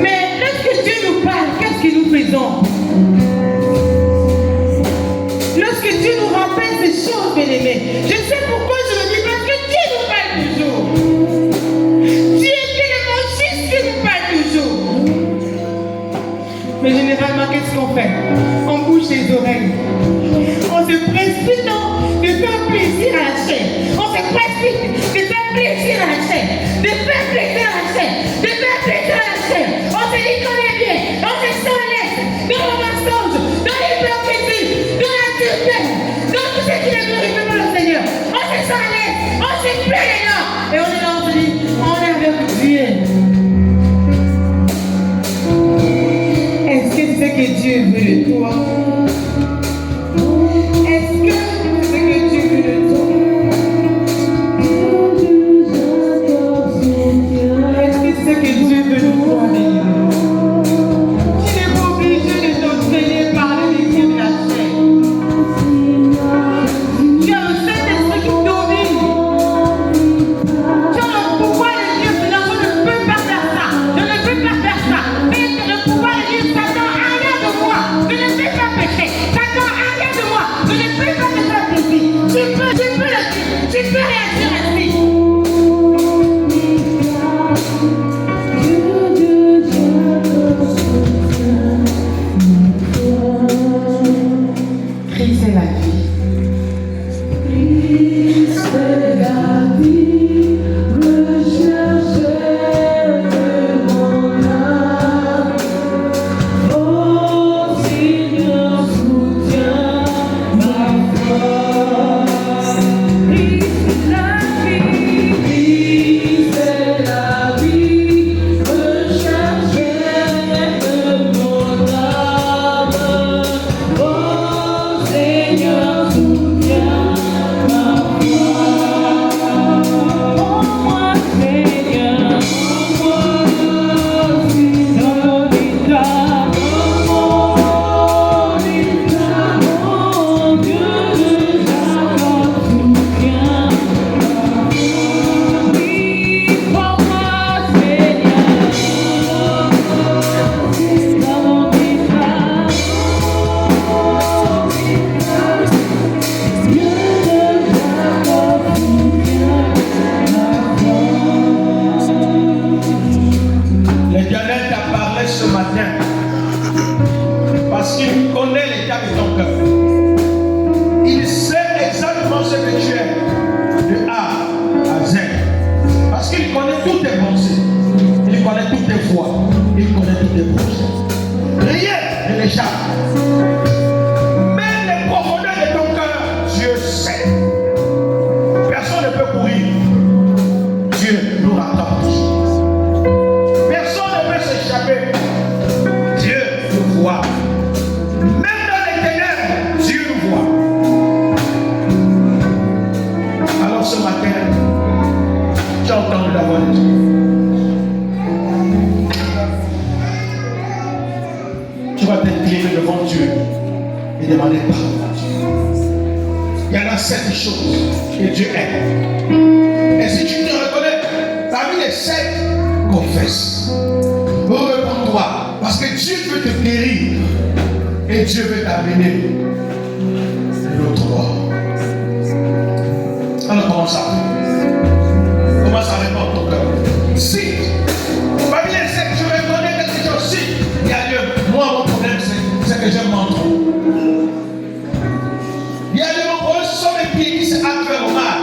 Mais lorsque Dieu nous parle, qu'est-ce que nous faisons? Lorsque Dieu nous rappelle ces choses, bien-aimés, je sais pourquoi je le dis, parce que Dieu nous parle toujours. Dieu est tellement juste qu'il nous parle toujours. Mais généralement, qu'est-ce qu'on fait? On bouge les oreilles. On se précipite de faire plaisir à la chair. On se précipite de faire plaisir à la chair. De faire plaisir à la chair. De faire plaisir à la chair. On se dit qu'on est bien. On se sent à l'aise. Mais on qu'il connaît toutes tes pensées. Il connaît toutes tes voies. Il connaît tous tes projets. Rien ne l'échappe. Même les profondeurs de ton cœur, Dieu sait. Personne ne peut courir. Dieu nous rattrape. Personne ne peut s'échapper. Dieu nous voit. Même dans les ténèbres, Dieu nous voit. Alors ce matin, tu as entendu la voix de Dieu. Tu vas t'incliner devant Dieu et demander pardon à Dieu. Il y en a 7 choses que Dieu aime. Et si tu te reconnais parmi les 7, confesse. Repends-toi. Parce que Dieu veut te guérir. Et Dieu veut t'amener de l'autre bord. Alors commence à prier. Commence à répondre ton cœur. Si parmi les 7, je reconnais quelque chose. Si il y a Dieu, moi mon problème c'est que j'aime mon trou. Il y a Dieu, mon problème ce sont mes pieds qui se hâtent vers le mal.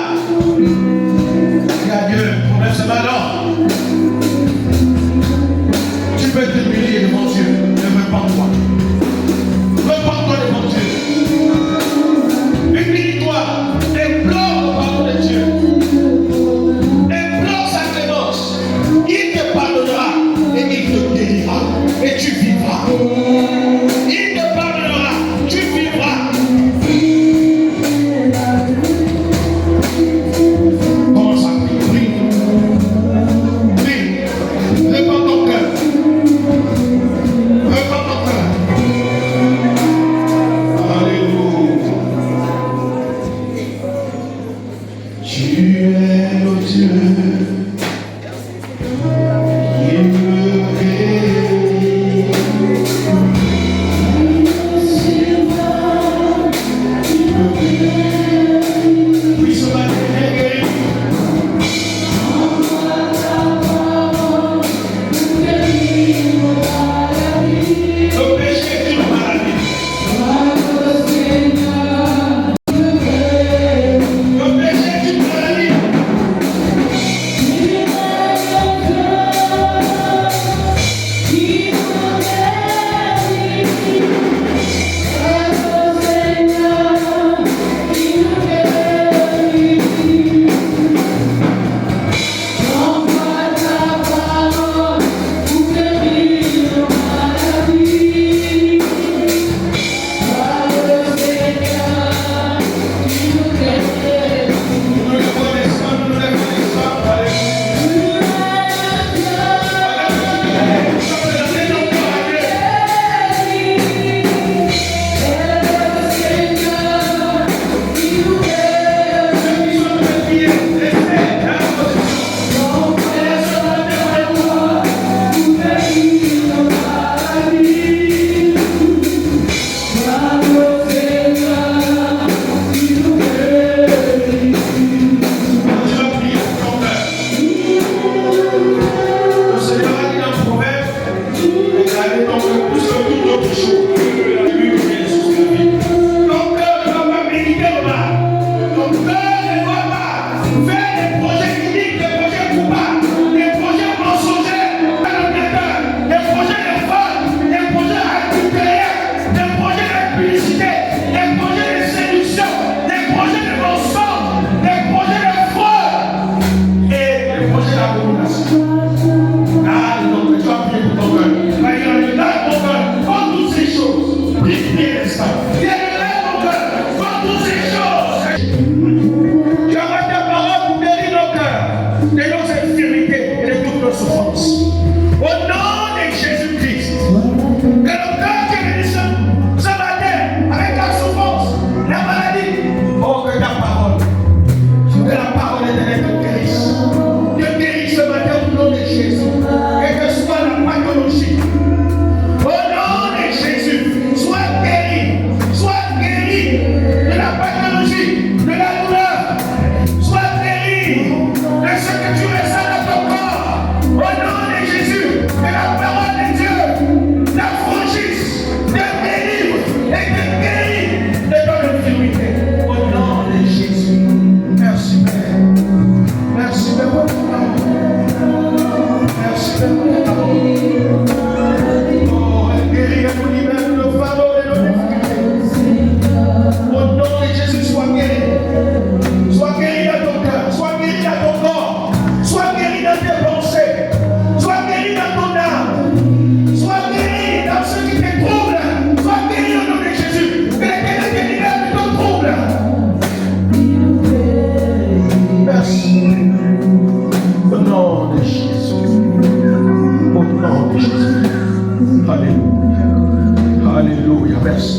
Il y a Dieu, mon problème c'est ma langue. Tu peux t'humilier devant Dieu, ne repends-toi. Repends-toi devant Dieu. Humilie-toi, implore le pardon de Dieu. presse.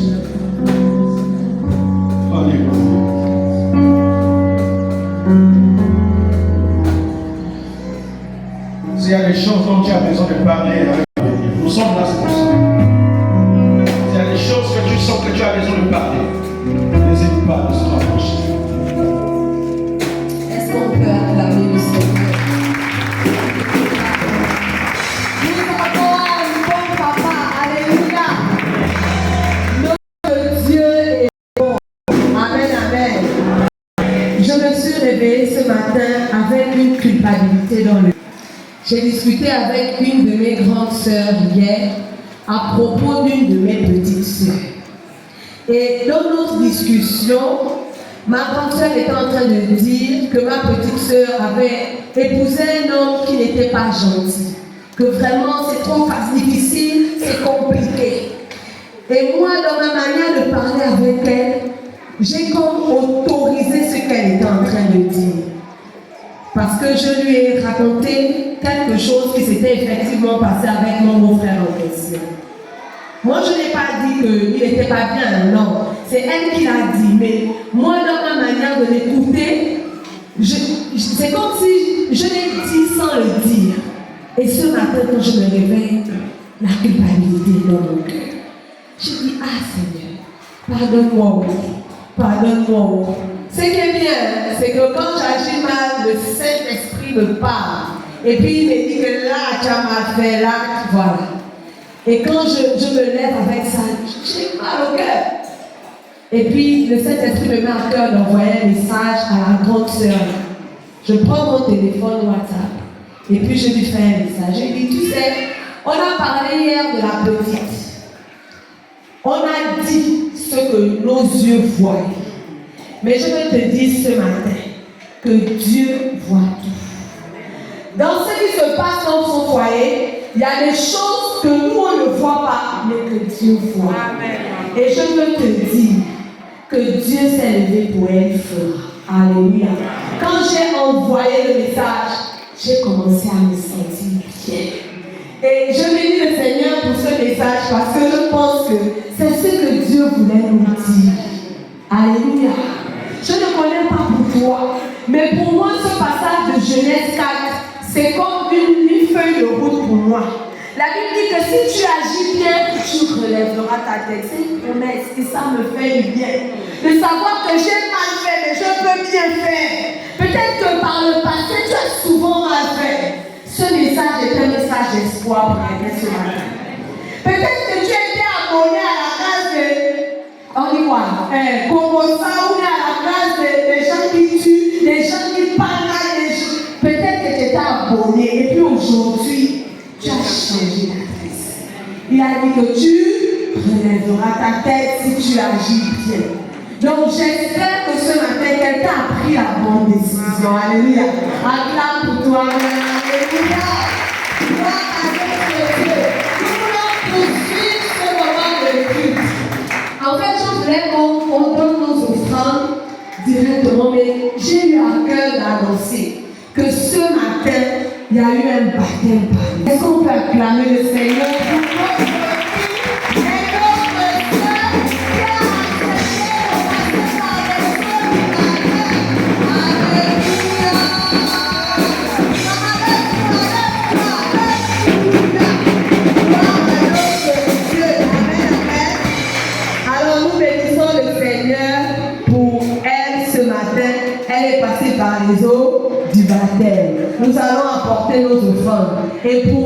Alléluia. S'il y a des choses dont tu as besoin de parler avec Dieu, nous sommes là, c'est pour ça. S'il y a des choses que tu sens que tu as besoin de parler, n'hésite pas de se rapprocher. Est-ce qu'on peut acclamer le Seigneur? Nous avons un bon papa, alléluia. Notre Dieu est bon. Amen, amen. Je me suis réveillée ce matin avec une culpabilité dans le cœur. J'ai discuté avec une de mes grandes sœurs hier à propos d'une de mes petites sœurs. Et dans notre discussion, ma grande sœur était en train de dire que ma petite sœur avait épousé un homme qui n'était pas gentil. Que vraiment c'est trop difficile, c'est compliqué. Et moi, dans ma manière de parler avec elle, j'ai comme autorisé ce qu'elle était en train de dire. Parce que je lui ai raconté quelque chose qui s'était effectivement passé avec mon beau-frère en question. Moi, je n'ai pas dit qu'il n'était pas bien, non. C'est elle qui l'a dit. Mais moi, dans ma manière de l'écouter, c'est comme si je l'ai dit sans le dire. Et ce matin, quand je me réveille, la culpabilité dans mon cœur. Je dis, ah Seigneur, pardonne-moi, pardonne-moi. Ce qui est bien, c'est que quand j'agis mal, le Saint-Esprit me parle. Et puis il me dit que là, tu as mal fait, là, voilà. Et quand je me lève avec ça, j'ai mal au cœur. Et puis le Saint-Esprit me met à cœur d'envoyer un message à la grande sœur. Je prends mon téléphone WhatsApp. Et puis je lui fais un message. Je lui dis, tu sais, on a parlé hier de la petite. On a dit ce que nos yeux voient. Mais je vais te dire ce matin que Dieu voit tout. Dans ce qui se passe dans son foyer, il y a des choses que nous on ne voit pas, mais que Dieu voit. Amen. Et je veux te dire que Dieu s'est levé pour elle fera. Alléluia. Quand j'ai envoyé le message, j'ai commencé à me sentir bien. Et je bénis le Seigneur pour ce message parce que je pense que c'est ce que Dieu voulait nous dire. Alléluia. Je ne connais pas pour toi, mais pour moi, ce passage de Genèse 4, c'est comme une feuille de route pour moi. La Bible dit que si tu agis bien, tu relèveras ta tête. C'est une promesse et ça me fait du bien. De savoir que j'ai mal fait, mais je peux bien faire. Peut-être que par le passé, tu as souvent mal fait. Ce message est un message d'espoir pour quelqu'un ce matin. Peut-être que tu étais abonné à la case de... On dit quoi? Komosa, ou à la place des gens qui tuent, des gens qui parlent mal, des gens. Peut-être que tu étais abonné et puis aujourd'hui, tu as changé d'adresse. Il a dit que tu relèveras ta tête si tu agis bien. Donc j'espère que ce matin, quelqu'un a pris la bonne décision. Alléluia. Acclame pour toi. Alléluia. Gloire à Dieu. Nous voulons poursuivre ce moment de culte. En fait, je voulais qu'on donne nos offrandes directement, mais j'ai eu à cœur d'annoncer que ce matin, il y a eu un baptême par. Est-ce qu'on peut acclamer le Seigneur pour notre vie et notre sœur qui a accepté de passer par les feux du baptême? Alléluia! Gloire à notre Dieu. Amen, amen. Alors nous bénissons le Seigneur pour elle ce matin. Elle est passée par les eaux du baptême. Nous allons apporter nos offrandes. Et pour